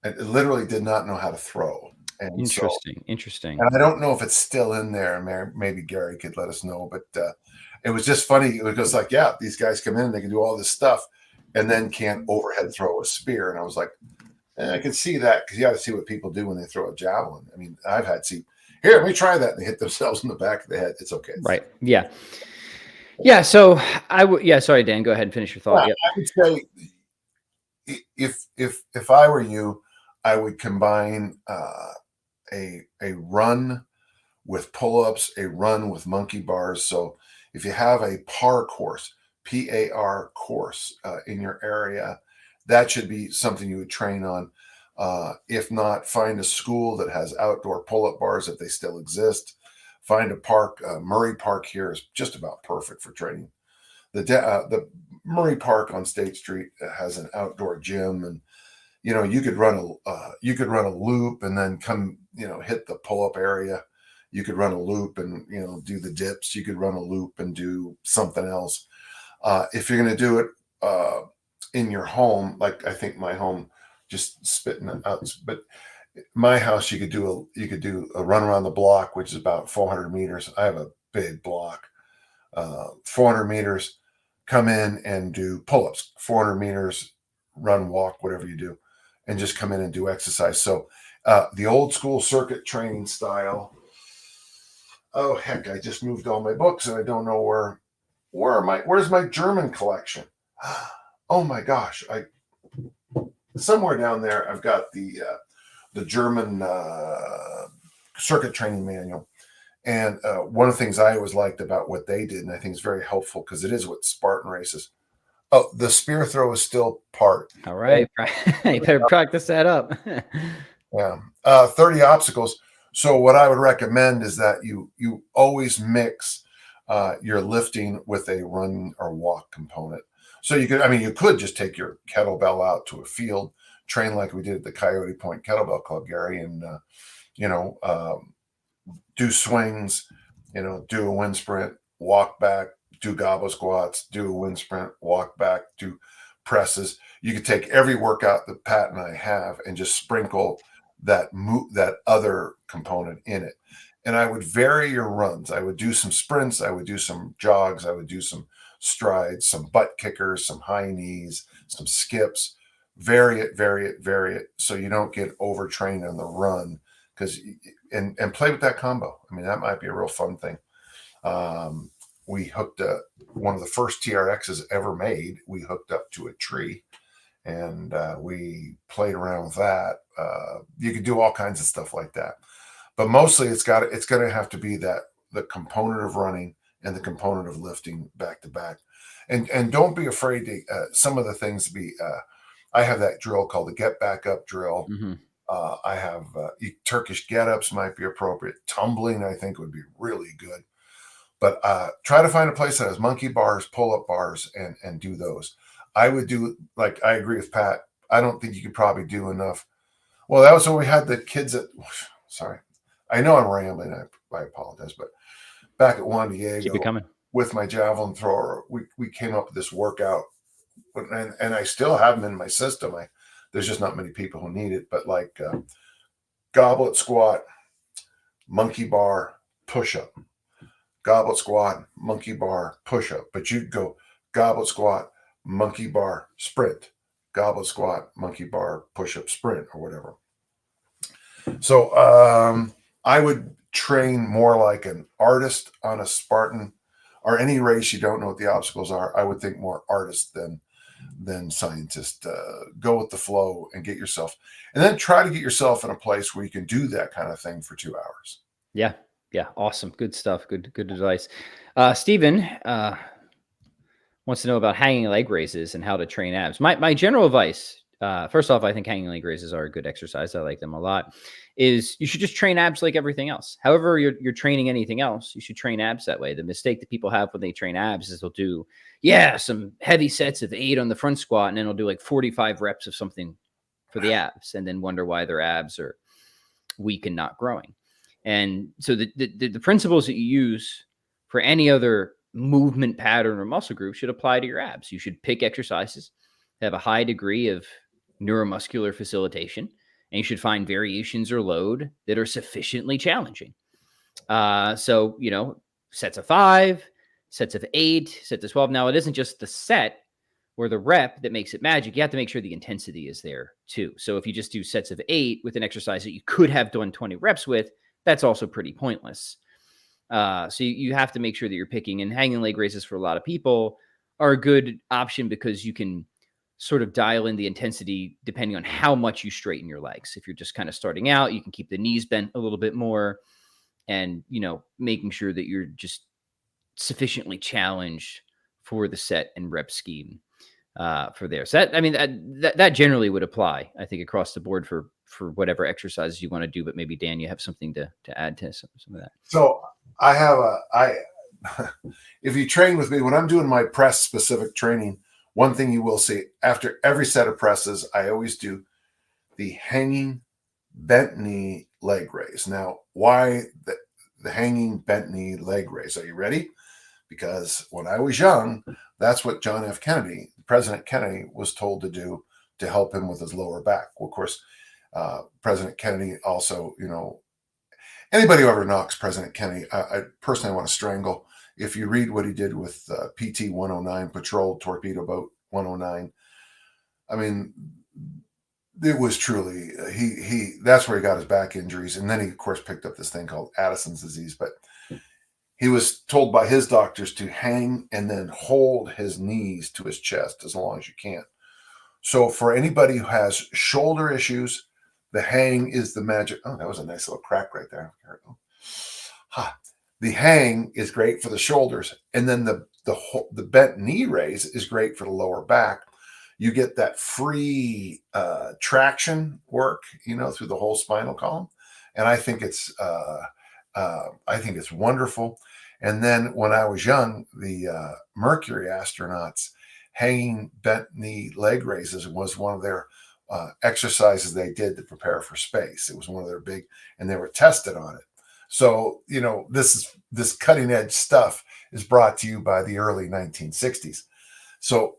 [SPEAKER 2] and it literally did not know how to throw. And so,
[SPEAKER 1] Interesting.
[SPEAKER 2] and I don't know if it's still in there. Maybe Gary could let us know, but it was just funny. It was like, yeah, these guys come in and they can do all this stuff, and then can't overhead throw a spear. And I was like, I can see that, because you got to see what people do when they throw a javelin. I mean, I've had here, let me try that, and they hit themselves in the back of the head. It's okay.
[SPEAKER 1] Right. Yeah. Yeah. So I would. Yeah. Sorry, Dan. Go ahead and finish your thought.
[SPEAKER 2] Yeah,
[SPEAKER 1] Yep.
[SPEAKER 2] I would say, if I were you, I would combine a run with pull-ups, a run with monkey bars. So if you have a PAR course, PAR course in your area, that should be something you would train on. If not, find a school that has outdoor pull-up bars if they still exist. Find a park. Murray Park here is just about perfect for training. The Murray Park on State Street has an outdoor gym, and you could run a loop and then come, hit the pull-up area. You could run a loop and do the dips. You could run a loop and do something else. If you're going to do it in your home, like I think my home, just spitting it out, but my house, you could do a run around the block, which is about 400 meters. I have a big block, 400 meters. Come in and do pull-ups, 400 meters, run, walk, whatever you do, and just come in and do exercise. So the old school circuit training style. Oh heck, I just moved all my books and I don't know where's my German collection. Oh my gosh, somewhere down there I've got the German circuit training manual. And one of the things I always liked about what they did, and I think is very helpful, because it is what Spartan races. Oh, the spear throw is still part.
[SPEAKER 1] All right. You better practice that up.
[SPEAKER 2] Yeah. 30 obstacles. So what I would recommend is that you always mix your lifting with a run or walk component. So you could just take your kettlebell out to a field, train like we did at the Coyote Point Kettlebell Club, Gary, and do swings, do a wind sprint, walk back, do gobble squats, do a wind sprint, walk back, do presses. You could take every workout that Pat and I have and just sprinkle that other component in it. And I would vary your runs. I would do some sprints. I would do some jogs. I would do some strides, some butt kickers, some high knees, some skips. Vary it, so you don't get overtrained on the run. And play with that combo. I mean, that might be a real fun thing. We hooked one of the first TRXs ever made. We hooked up to a tree, and we played around with that. You could do all kinds of stuff like that, but mostly it's going to have to be the component of running and the component of lifting back to back. And don't be afraid to some of the things to be. I have that drill called the get back up drill.
[SPEAKER 1] Mm-hmm.
[SPEAKER 2] I have Turkish get-ups might be appropriate. Tumbling, I think, would be really good. But try to find a place that has monkey bars, pull-up bars, and do those. I would do, like, I agree with Pat. I don't think you could probably do enough. Well, that was when we had the kids at, sorry, I know I'm rambling. I apologize, but back at Juan
[SPEAKER 1] Keep it
[SPEAKER 2] Diego
[SPEAKER 1] coming.
[SPEAKER 2] with my javelin thrower, we came up with this workout, and I still have them in my system. There's just not many people who need it, but like goblet squat, monkey bar, push up, goblet squat, monkey bar, push up. But you'd go goblet squat, monkey bar, sprint, goblet squat, monkey bar, push up, sprint, or whatever. So I would train more like an artist on a Spartan, or any race you don't know what the obstacles are. I would think more artist than scientist. Go with the flow and get yourself, and then try to get yourself in a place where you can do that kind of thing for 2 hours.
[SPEAKER 1] Yeah. Yeah. Awesome. Good stuff. Good advice. Stephen wants to know about hanging leg raises and how to train abs. My general advice, first off, I think hanging leg raises are a good exercise. I like them a lot. Is you should just train abs like everything else. However, you're training anything else, you should train abs that way. The mistake that people have when they train abs is they'll do, some heavy sets of 8 on the front squat, and then they'll do like 45 reps of something for the abs, and then wonder why their abs are weak and not growing. And so the principles that you use for any other movement pattern or muscle group should apply to your abs. You should pick exercises that have a high degree of neuromuscular facilitation, and you should find variations or load that are sufficiently challenging. So, sets of 5, sets of 8, sets of 12. Now, it isn't just the set or the rep that makes it magic. You have to make sure the intensity is there too. So if you just do sets of 8 with an exercise that you could have done 20 reps with, that's also pretty pointless. So you have to make sure that you're picking, and hanging leg raises for a lot of people are a good option because you can sort of dial in the intensity depending on how much you straighten your legs. If you're just kind of starting out, you can keep the knees bent a little bit more, and, making sure that you're just sufficiently challenged for the set and rep scheme for there. So that generally would apply, I think, across the board for whatever exercises you want to do. But maybe Dan, you have something to add to some of that.
[SPEAKER 2] So I have if you train with me, when I'm doing my press specific training, one thing you will see after every set of presses, I always do the hanging bent knee leg raise. Now, why the hanging bent knee leg raise? Are you ready? Because when I was young, that's what John F. Kennedy, President Kennedy, was told to do to help him with his lower back. Well, of course, President Kennedy also, anybody who ever knocks President Kennedy, I personally want to strangle. If you read what he did with PT 109, Patrol Torpedo Boat 109, I mean, it was truly, that's where he got his back injuries. And then he, of course, picked up this thing called Addison's disease. But he was told by his doctors to hang and then hold his knees to his chest as long as you can. So for anybody who has shoulder issues, the hang is the magic. Oh, that was a nice little crack right there. The hang is great for the shoulders, and then the bent knee raise is great for the lower back. You get that free traction work, through the whole spinal column, and I think it's wonderful. And then when I was young, the Mercury astronauts hanging bent knee leg raises was one of their exercises they did to prepare for space. It was one of their big, and they were tested on it. So, this cutting edge stuff is brought to you by the early 1960s. So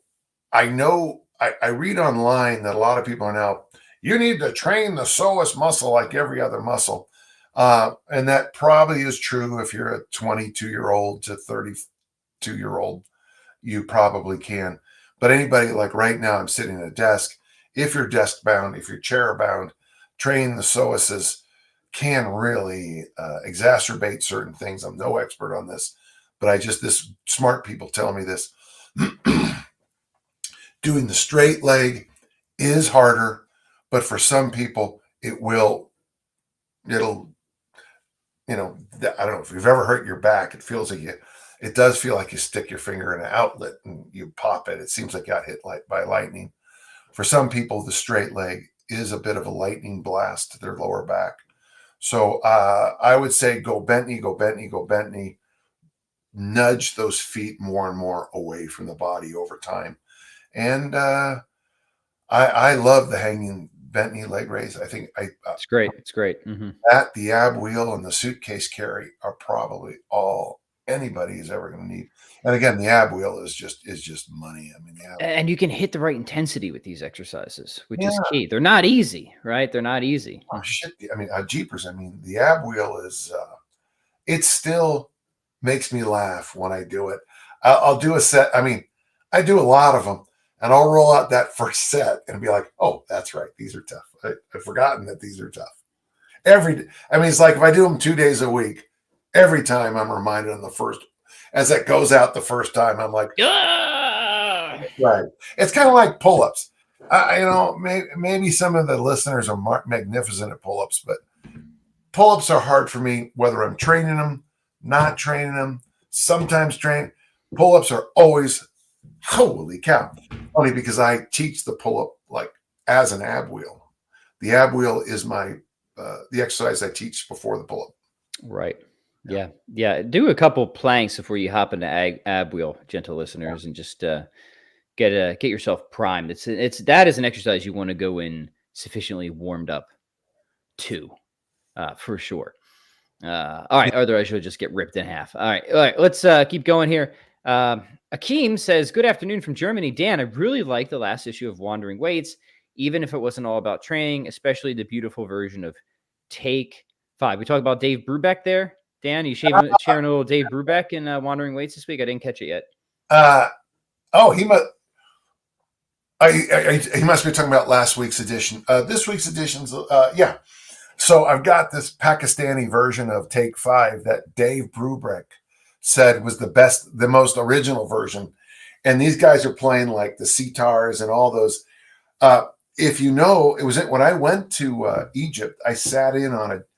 [SPEAKER 2] I know I read online that a lot of people are now, you need to train the psoas muscle like every other muscle. And that probably is true if you're a 22-year-old to 32-year-old, you probably can. But anybody, like right now, I'm sitting at a desk. If you're desk bound, if you're chair bound, training the psoases can really exacerbate certain things. I'm no expert on this, but this smart people tell me this. Doing the straight leg is harder, but for some people, it'll, I don't know if you've ever hurt your back. It feels like it does feel like you stick your finger in an outlet and you pop it. It seems like you got hit by lightning. For some people, the straight leg is a bit of a lightning blast to their lower back. So I would say go bent knee, go bent knee, go bent knee. nudge those feet more and more away from the body over time. And I love the hanging bent knee leg raise. I think
[SPEAKER 1] It's great. It's great. Mm-hmm.
[SPEAKER 2] that, the ab wheel, and the suitcase carry are probably all anybody is ever going to need. And again, the ab wheel is just money. I mean,
[SPEAKER 1] And you can hit the right intensity with these exercises, which is
[SPEAKER 2] yeah.
[SPEAKER 1] key. They're not easy, right? They're not easy.
[SPEAKER 2] Oh shit! I mean, jeepers! I mean, the ab wheel is. It still makes me laugh when I do it. I'll do a set. I mean, I do a lot of them, and I'll roll out that first set and be like, "Oh, that's right. These are tough. I've forgotten that these are tough." I mean, it's like if I do them 2 days a week, every time I'm reminded on the first, as it goes out the first time, I'm like,
[SPEAKER 1] Ah!
[SPEAKER 2] right. It's kind of like pull-ups. Maybe some of the listeners are magnificent at pull-ups, but pull-ups are hard for me, whether I'm training them, not training them, sometimes train. Pull-ups are always, holy cow. Only because I teach the pull-up like as an ab wheel. The ab wheel is my the exercise I teach before the pull-up.
[SPEAKER 1] Right. Yeah. Yeah. Do a couple planks before you hop into ab wheel, gentle listeners, and just get yourself primed. That is an exercise you want to go in sufficiently warmed up to, for sure. All right. Otherwise, you'll just get ripped in half. All right. All right. Let's keep going here. Akeem says, "Good afternoon from Germany. Dan, I really liked the last issue of Wandering Weights, even if it wasn't all about training, especially the beautiful version of Take 5." We talked about Dave Brubeck there. Dan, you sharing a little Dave Brubeck in Wandering Weights this week? I didn't catch it yet.
[SPEAKER 2] He must. He must be talking about last week's edition. This week's edition's, yeah. So I've got this Pakistani version of Take 5 that Dave Brubeck said was the best, the most original version. And these guys are playing like the sitars and all those. If you know, it was when I went to Egypt, I sat in on it.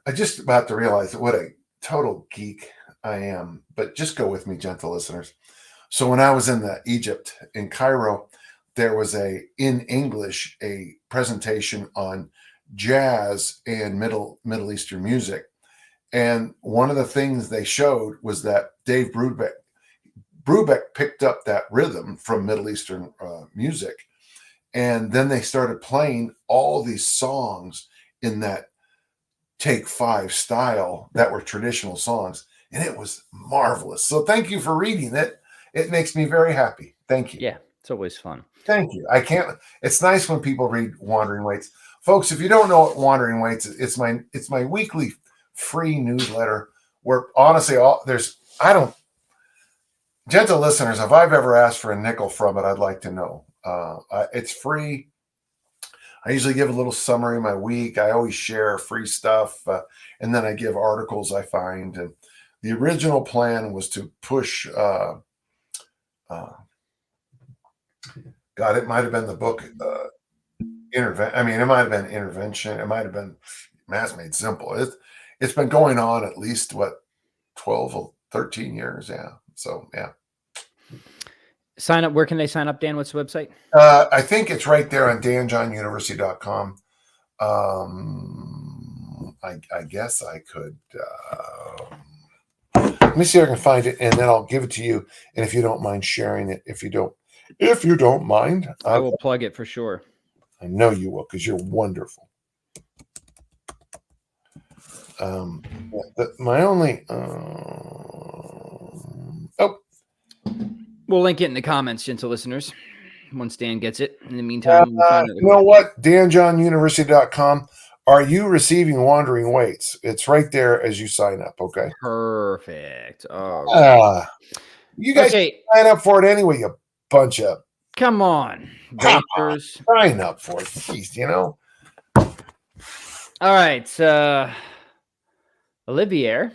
[SPEAKER 2] I just about to realize what a total geek I am, but just go with me, gentle listeners. So when I was in Egypt, in Cairo, there was in English, a presentation on jazz and Middle Eastern music. And one of the things they showed was that Dave Brubeck picked up that rhythm from Middle Eastern music. And then they started playing all these songs in that Take 5 style that were traditional songs. And it was marvelous. So thank you for reading it. It makes me very happy. Thank you.
[SPEAKER 1] Yeah, it's always fun.
[SPEAKER 2] Thank you. It's nice when people read Wandering Weights. Folks, if you don't know what Wandering Weights is, it's my weekly free newsletter where honestly, gentle listeners, if I've ever asked for a nickel from it, I'd like to know. It's free. I usually give a little summary of my week. I always share free stuff, and then I give articles I find. And the original plan was to push. God, it might have been the book I mean, it might have been Intervention. It might have been Mass Made Simple. It's been going on at least 12 or 13 years. Yeah. So yeah.
[SPEAKER 1] Sign up. Where can they sign up, Dan? What's the website?
[SPEAKER 2] I think it's right there on danjohnuniversity.com. I guess I could. Let me see if I can find it, and then I'll give it to you. And if you don't mind sharing it, if you don't mind,
[SPEAKER 1] I will plug it for sure.
[SPEAKER 2] I know you will, because you're wonderful. My only.
[SPEAKER 1] We'll link it in the comments, gentle listeners, once Dan gets it. In the meantime,
[SPEAKER 2] you know what? danjohnuniversity.com. Are you receiving Wandering Weights? It's right there as you sign up. Okay.
[SPEAKER 1] Perfect. Oh,
[SPEAKER 2] you guys sign up for it anyway, you bunch of.
[SPEAKER 1] Come on. Racers.
[SPEAKER 2] Sign up for it. Jeez,
[SPEAKER 1] All right. Olivier, if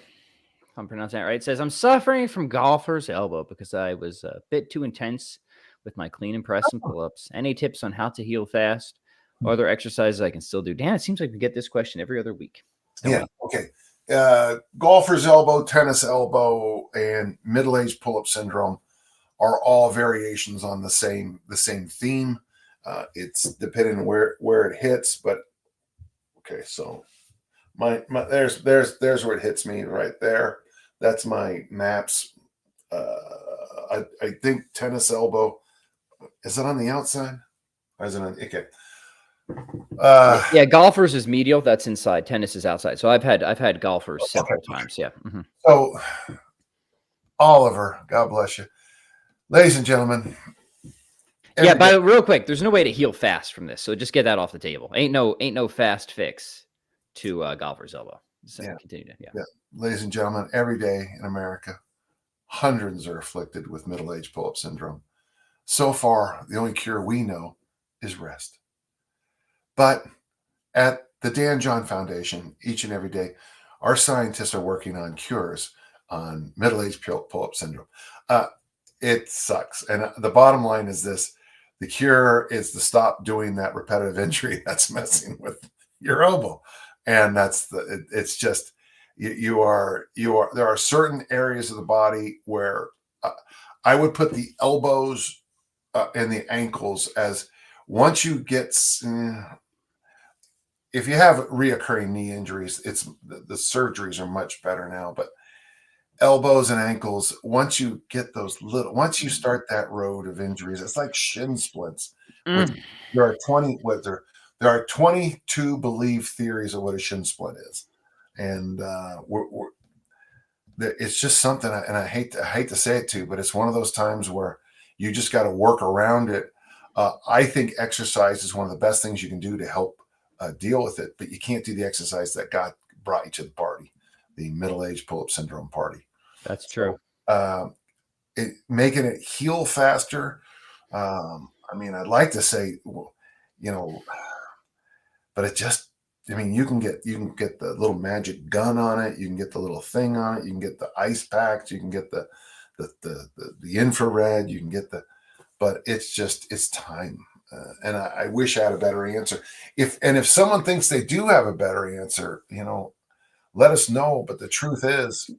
[SPEAKER 1] I'm pronouncing that right, says, "I'm suffering from golfer's elbow because I was a bit too intense with my clean and press and pull-ups. Any tips on how to heal fast? Or other exercises I can still do?" Dan, it seems like we get this question every other week.
[SPEAKER 2] Okay. Golfer's elbow, tennis elbow, and middle-aged pull-up syndrome are all variations on the same theme. It's depending on where it hits, but okay. So there's where it hits me right there. That's my MAPS. I think tennis elbow. Is it on the outside? Or is it on? Okay.
[SPEAKER 1] Yeah, golfers is medial. That's inside. Tennis is outside. So I've had golfers several times. Yeah. Mm-hmm.
[SPEAKER 2] So, Oliver, God bless you, ladies and gentlemen.
[SPEAKER 1] Yeah, but real quick, there's no way to heal fast from this. So just get that off the table. Ain't no fast fix to golfer's elbow. So continue to,
[SPEAKER 2] yeah. Ladies and gentlemen, every day in America, hundreds are afflicted with middle-age pull-up syndrome. So far, the only cure we know is rest. But at the Dan John Foundation, each and every day, our scientists are working on cures on middle-age pull-up syndrome. It sucks. And the bottom line is this: the cure is to stop doing that repetitive injury that's messing with your elbow. And it's just, there are certain areas of the body where I would put the elbows and the ankles as, once you get, if you have reoccurring knee injuries, the surgeries are much better now, but elbows and ankles, once you get those once you start that road of injuries, it's like shin splints. There are 22 believed theories of what a shin splint is. And it's just something, and I hate to say it too, but it's one of those times where you just got to work around it. I think exercise is one of the best things you can do to help deal with it, but you can't do the exercise that God brought you to the party, the middle-aged pull-up syndrome party.
[SPEAKER 1] That's true.
[SPEAKER 2] So, making it heal faster. I mean, I'd like to say, but it just, I mean, you can get the little magic gun on it. You can get the little thing on it. You can get the ice packs. You can get the infrared. You can get but it's time. And I wish I had a better answer. If someone thinks they do have a better answer, let us know. But the truth is,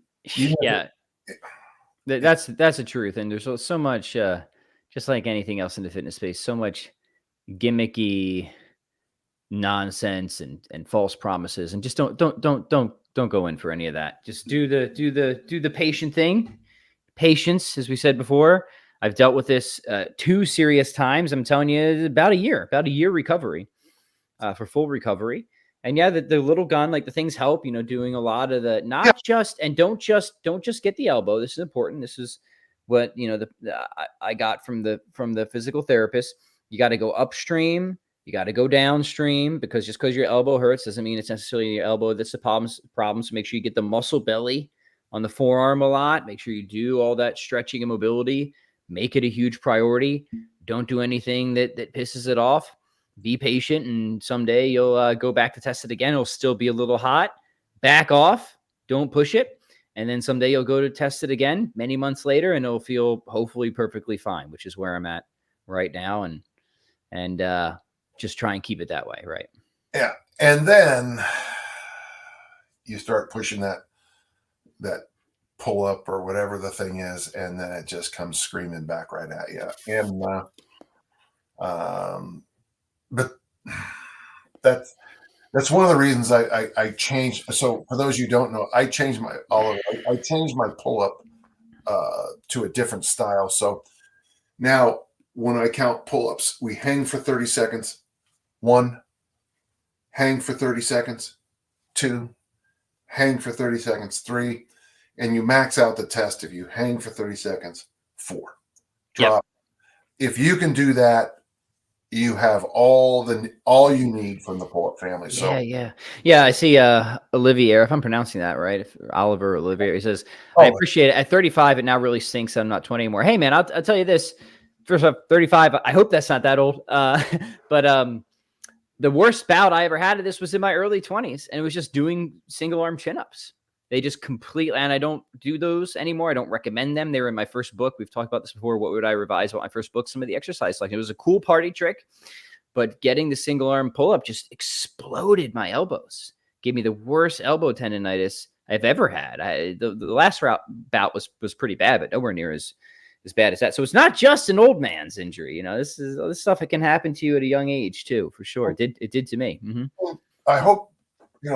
[SPEAKER 1] that's the truth. And there's so much, just like anything else in the fitness space, so much gimmicky nonsense and false promises, and just don't go in for any of that. Just do the patient thing. Patience, as we said before. I've dealt with this 2 serious times. I'm telling you, about a year recovery, for full recovery. And yeah, the little gun, like the things help, doing a lot of the, don't just get the elbow. This is important. This is what, I got from the physical therapist. You got to go upstream. You got to go downstream, because just because your elbow hurts doesn't mean it's necessarily your elbow that's the problem. So make sure you get the muscle belly on the forearm a lot. Make sure you do all that stretching and mobility. Make it a huge priority. Don't do anything that pisses it off. Be patient, and someday you'll go back to test it again. It'll still be a little hot. Back off. Don't push it. And then someday you'll go to test it again many months later, and it'll feel hopefully perfectly fine, which is where I'm at right now. And just try and keep it that way, right?
[SPEAKER 2] Yeah. And then you start pushing that pull up or whatever the thing is, and then it just comes screaming back right at you. And but that's one of the reasons I changed. So for those you don't know, I changed my pull up to a different style. So now when I count pull ups, we hang for 30 seconds. 1, hang for 30 seconds. 2, hang for 30 seconds. 3, and you max out the test if you hang for 30 seconds. 4, drop. Yep. If you can do that, you have all you need from the pull-up family. So
[SPEAKER 1] yeah. I see Olivier, if I'm pronouncing that right, if Oliver Olivier, he says, I appreciate it. At 35, it now really stinks that I'm not 20 anymore. Hey man, I'll tell you this. First off, 35, I hope that's not that old. But the worst bout I ever had of this was in my early 20s, and it was just doing single arm chin-ups. They just completely, and I don't do those anymore. I don't recommend them. They were in my first book. We've talked about this before. What would I revise about my first book? Some of the exercise, like it was a cool party trick, but getting the single arm pull up just exploded my elbows. Gave me the worst elbow tendonitis I've ever had. The last bout was pretty bad, but nowhere near as bad as that. So it's not just an old man's injury. This stuff that can happen to you at a young age too, for sure. It did to me. Mm-hmm.
[SPEAKER 2] I hope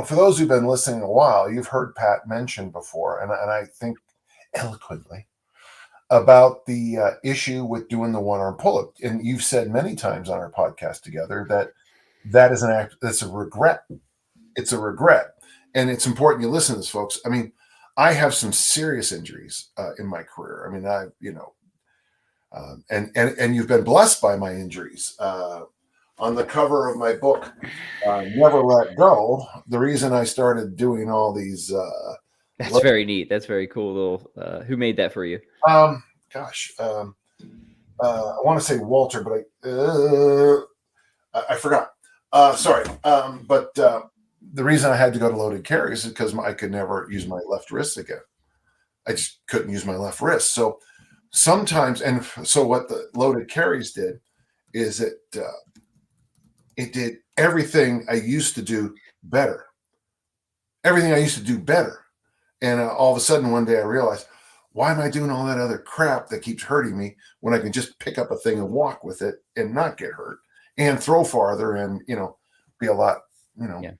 [SPEAKER 2] For those who've been listening a while, you've heard Pat mention before, and I think eloquently about the issue with doing the one arm pull up. And you've said many times on our podcast together that is an act, that's a regret. It's a regret. And it's important you listen to this, folks. I mean, I have some serious injuries in my career. I mean, and you've been blessed by my injuries. On the cover of my book, Never Let Go, the reason I started doing all these.
[SPEAKER 1] That's very neat. That's very cool. Little, who made that for you?
[SPEAKER 2] Gosh, I want to say Walter, but I forgot. Sorry, but the reason I had to go to loaded carries is because I could never use my left wrist again. I just couldn't use my left wrist. So sometimes, and so what the loaded carries did is it did everything I used to do better. Everything I used to do better. And all of a sudden, one day I realized, why am I doing all that other crap that keeps hurting me when I can just pick up a thing and walk with it and not get hurt and throw farther and, be a lot,
[SPEAKER 1] Yeah.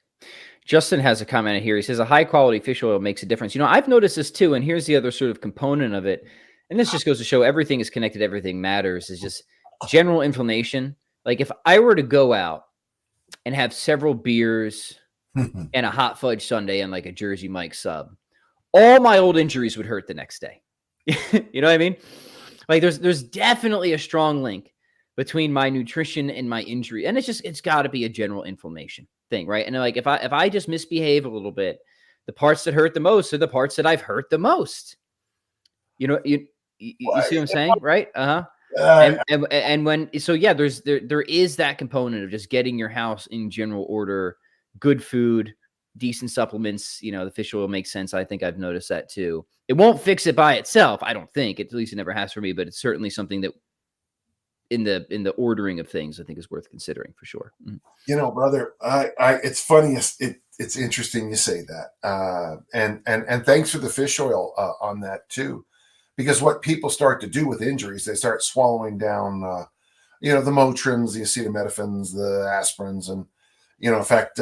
[SPEAKER 1] Justin has a comment here. He says, a high quality fish oil makes a difference. I've noticed this too. And here's the other sort of component of it. And this just goes to show everything is connected. Everything matters, is just general inflammation. Like if I were to go out and have several beers and a hot fudge sundae and like a Jersey Mike sub, all my old injuries would hurt the next day. You know what I mean? Like there's definitely a strong link between my nutrition and my injury. And it's got to be a general inflammation thing, right? And like if I just misbehave a little bit, the parts that hurt the most are the parts that I've hurt the most. You see what I'm saying, right? And when there is that component of just getting your house in general order, good food, decent supplements. The fish oil makes sense. I think I've noticed that too. It won't fix it by itself, I don't think. At least it never has for me, but it's certainly something that in the ordering of things, I think is worth considering for sure.
[SPEAKER 2] Brother, it's funny. It's interesting you say that. And thanks for the fish oil on that too, because what people start to do with injuries, they start swallowing down, the Motrins, the acetaminophen, the aspirins, and in fact,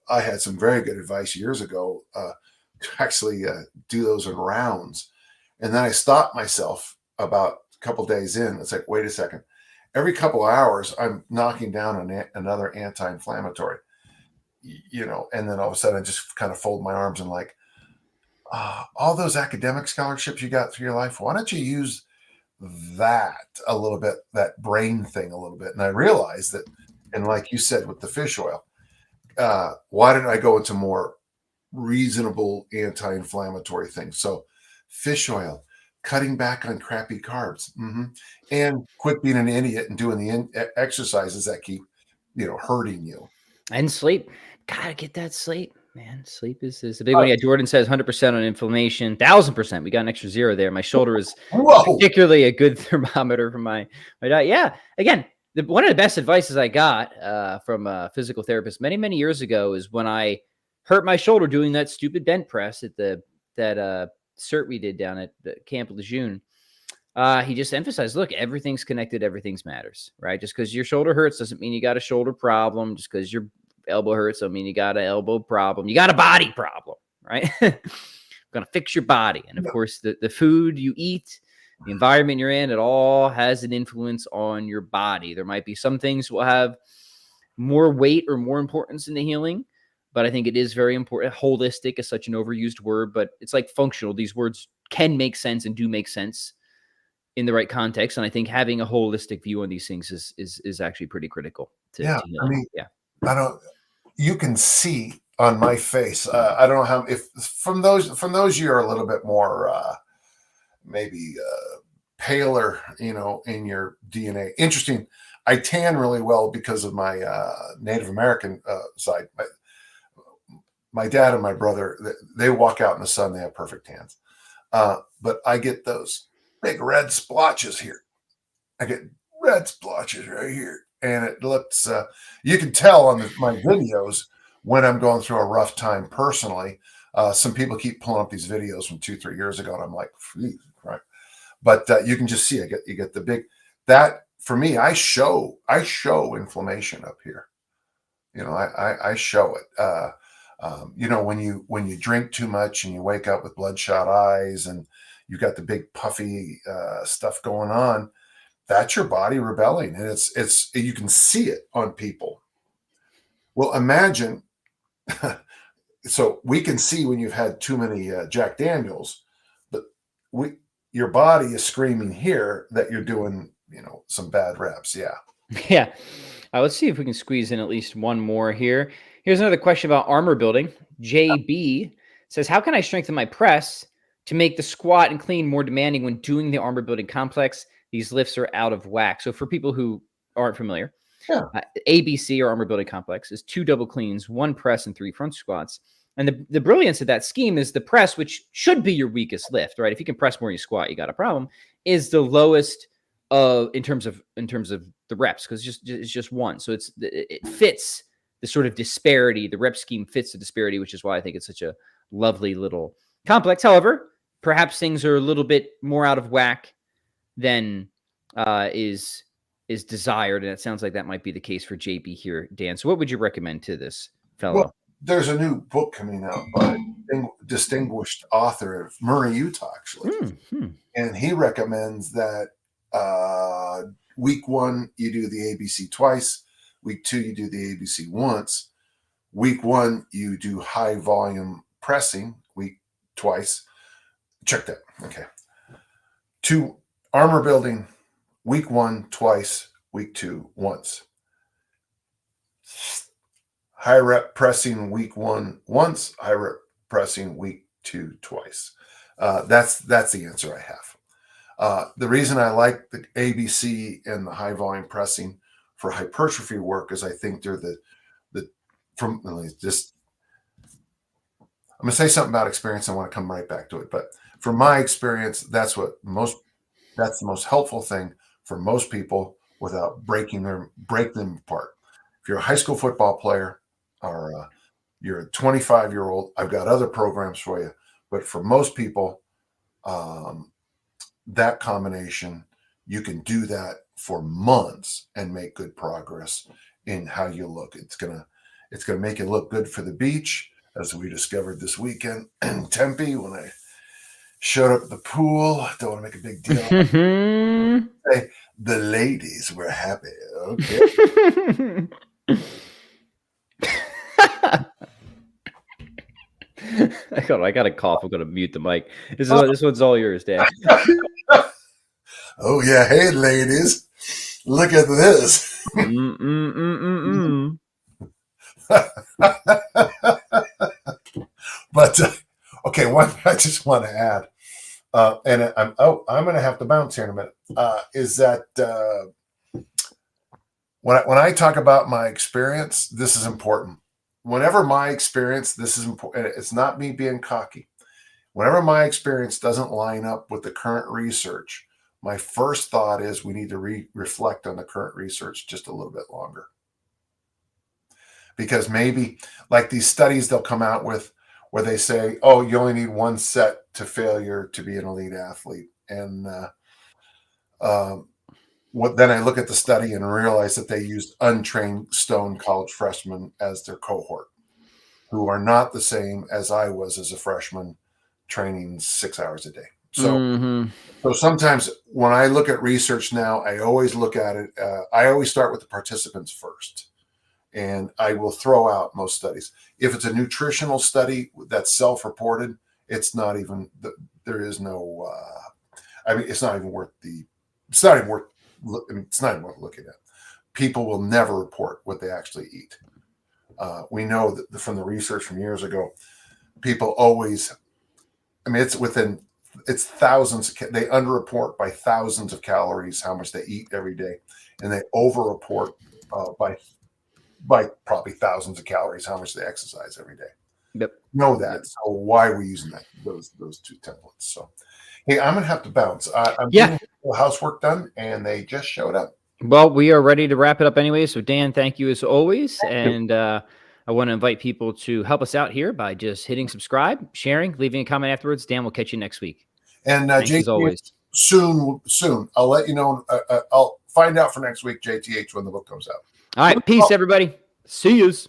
[SPEAKER 2] I had some very good advice years ago to actually do those in rounds, and then I stopped myself about a couple days in. It's like, wait a second. Every couple of hours, I'm knocking down another anti-inflammatory, and then all of a sudden I just kind of fold my arms and like, all those academic scholarships you got through your life, why don't you use that a little bit, that brain thing a little bit? And I realized that, and like you said with the fish oil, why didn't I go into more reasonable anti-inflammatory things? So fish oil, cutting back on crappy carbs, and quit being an idiot and doing the exercises that keep, hurting you.
[SPEAKER 1] And sleep. Gotta get that sleep, man. Sleep is a big one. Yeah, Jordan says 100% on inflammation, 1,000%. We got an extra zero there. My shoulder is particularly a good thermometer for my diet. Yeah, again, one of the best advices I got from a physical therapist many, many years ago is when I hurt my shoulder doing that stupid bent press at that cert we did down at the Camp Lejeune. He just emphasized, look, everything's connected. Everything's matters, right? Just because your shoulder hurts doesn't mean you got a shoulder problem. Just because your elbow hurts doesn't mean you got an elbow problem. You got a body problem, right? Going to fix your body. And of course, the food you eat, the environment you're in, it all has an influence on your body. There might be some things will have more weight or more importance in the healing, but I think it is very important. Holistic is such an overused word, but it's like functional. These words can make sense and do make sense in the right context. And I think having a holistic view on these things is actually pretty critical to healing.
[SPEAKER 2] You can see on my face, I don't know how, if from those you are a little bit more maybe paler, in your DNA. Interesting. I tan really well because of my Native American side. My dad and my brother, they walk out in the sun, they have perfect tans. But I get those big red splotches here. I get red splotches right here. And it looks, you can tell on my videos when I'm going through a rough time personally. Some people keep pulling up these videos from 2-3 years ago, and I'm like, right. But you can just see, you get the big, that for me, I show inflammation up here. I show it. You know, when you drink too much and you wake up with bloodshot eyes and you've got the big puffy stuff going on, that's your body rebelling, and it's you can see it on people. Well, imagine. So we can see when you've had too many Jack Daniels, but we your body is screaming here that you're doing, you know, some bad reps. Yeah.
[SPEAKER 1] Yeah. Let's see if we can squeeze in at least one more here. Here's another question about armor building. JB says, how can I strengthen my press to make the squat and clean more demanding when doing the armor building complex? These lifts are out of whack. So for people who aren't familiar,
[SPEAKER 2] Yeah.
[SPEAKER 1] ABC, or armor building complex, is 2 double cleans, 1 press, and 3 front squats. And the brilliance of that scheme is the press, which should be your weakest lift, right? If you can press more than you squat, you got a problem, is the lowest in terms of the reps, because it's just one. So it fits the sort of disparity. The rep scheme fits the disparity, which is why I think it's such a lovely little complex. However, perhaps things are a little bit more out of whack than is desired, and it sounds like that might be the case for JB here, Dan. So what would you recommend to this fellow?
[SPEAKER 2] Well, there's a new book coming out by a distinguished author of Murray, Utah, actually. And he recommends that week 1, you do the ABC twice. Week 2, you do the ABC once. Week 1, you do high volume pressing, week twice. Check that. Okay. 2, armor building, week 1, twice, week 2, once. High rep pressing, week 1, once, high rep pressing, week 2, twice. That's the answer I have. The reason I like the ABC and the high volume pressing for hypertrophy work is I think they're I'm going to say something about experience. I want to come right back to it. But from my experience, that's the most helpful thing for most people without break them apart. If you're a high school football player or you're a 25-year-old, I've got other programs for you. But for most people, that combination, you can do that for months and make good progress in how you look. It's gonna make you look good for the beach, as we discovered this weekend in Tempe when I showed up at the pool. Don't want to make a big deal. Say, the ladies were happy. Okay.
[SPEAKER 1] I got a cough. I'm going to mute the mic. This one's all yours, Dan.
[SPEAKER 2] Oh yeah, hey ladies, look at this. But okay, one I just want to add, and I'm going to have to bounce here in a minute. Is that when I talk about my experience, this is important. Whenever my experience, this is important. It's not me being cocky. Whenever my experience doesn't line up with the current research, my first thought is we need to reflect on the current research just a little bit longer. Because maybe like these studies they'll come out with where they say, oh, you only need 1 set to failure to be an elite athlete. And then I look at the study and realize that they used untrained stone college freshmen as their cohort, who are not the same as I was as a freshman training 6 hours a day. So, so sometimes when I look at research now, I always look at it. I always start with the participants first, and I will throw out most studies. If it's a nutritional study that's self-reported, it's not even. There is no. I mean, it's not even worth the. It's not even worth. It's not even worth looking at. People will never report what they actually eat. We know that from the research from years ago, people always. I mean, it's thousands. They underreport by thousands of calories how much they eat every day, and they overreport by probably thousands of calories how much they exercise every day.
[SPEAKER 1] Yep.
[SPEAKER 2] Know that. Yep. So why are we using those 2 templates? So, hey, I'm gonna have to bounce. I'm getting housework done, and they just showed up.
[SPEAKER 1] Well, we are ready to wrap it up anyway. So, Dan, thank you as always. And I want to invite people to help us out here by just hitting subscribe, sharing, leaving a comment afterwards. Dan, we'll catch you next week.
[SPEAKER 2] And JT, as always, soon. I'll let you know. I'll find out for next week, JTH, when the book comes out.
[SPEAKER 1] All right. Peace, everybody. See yous.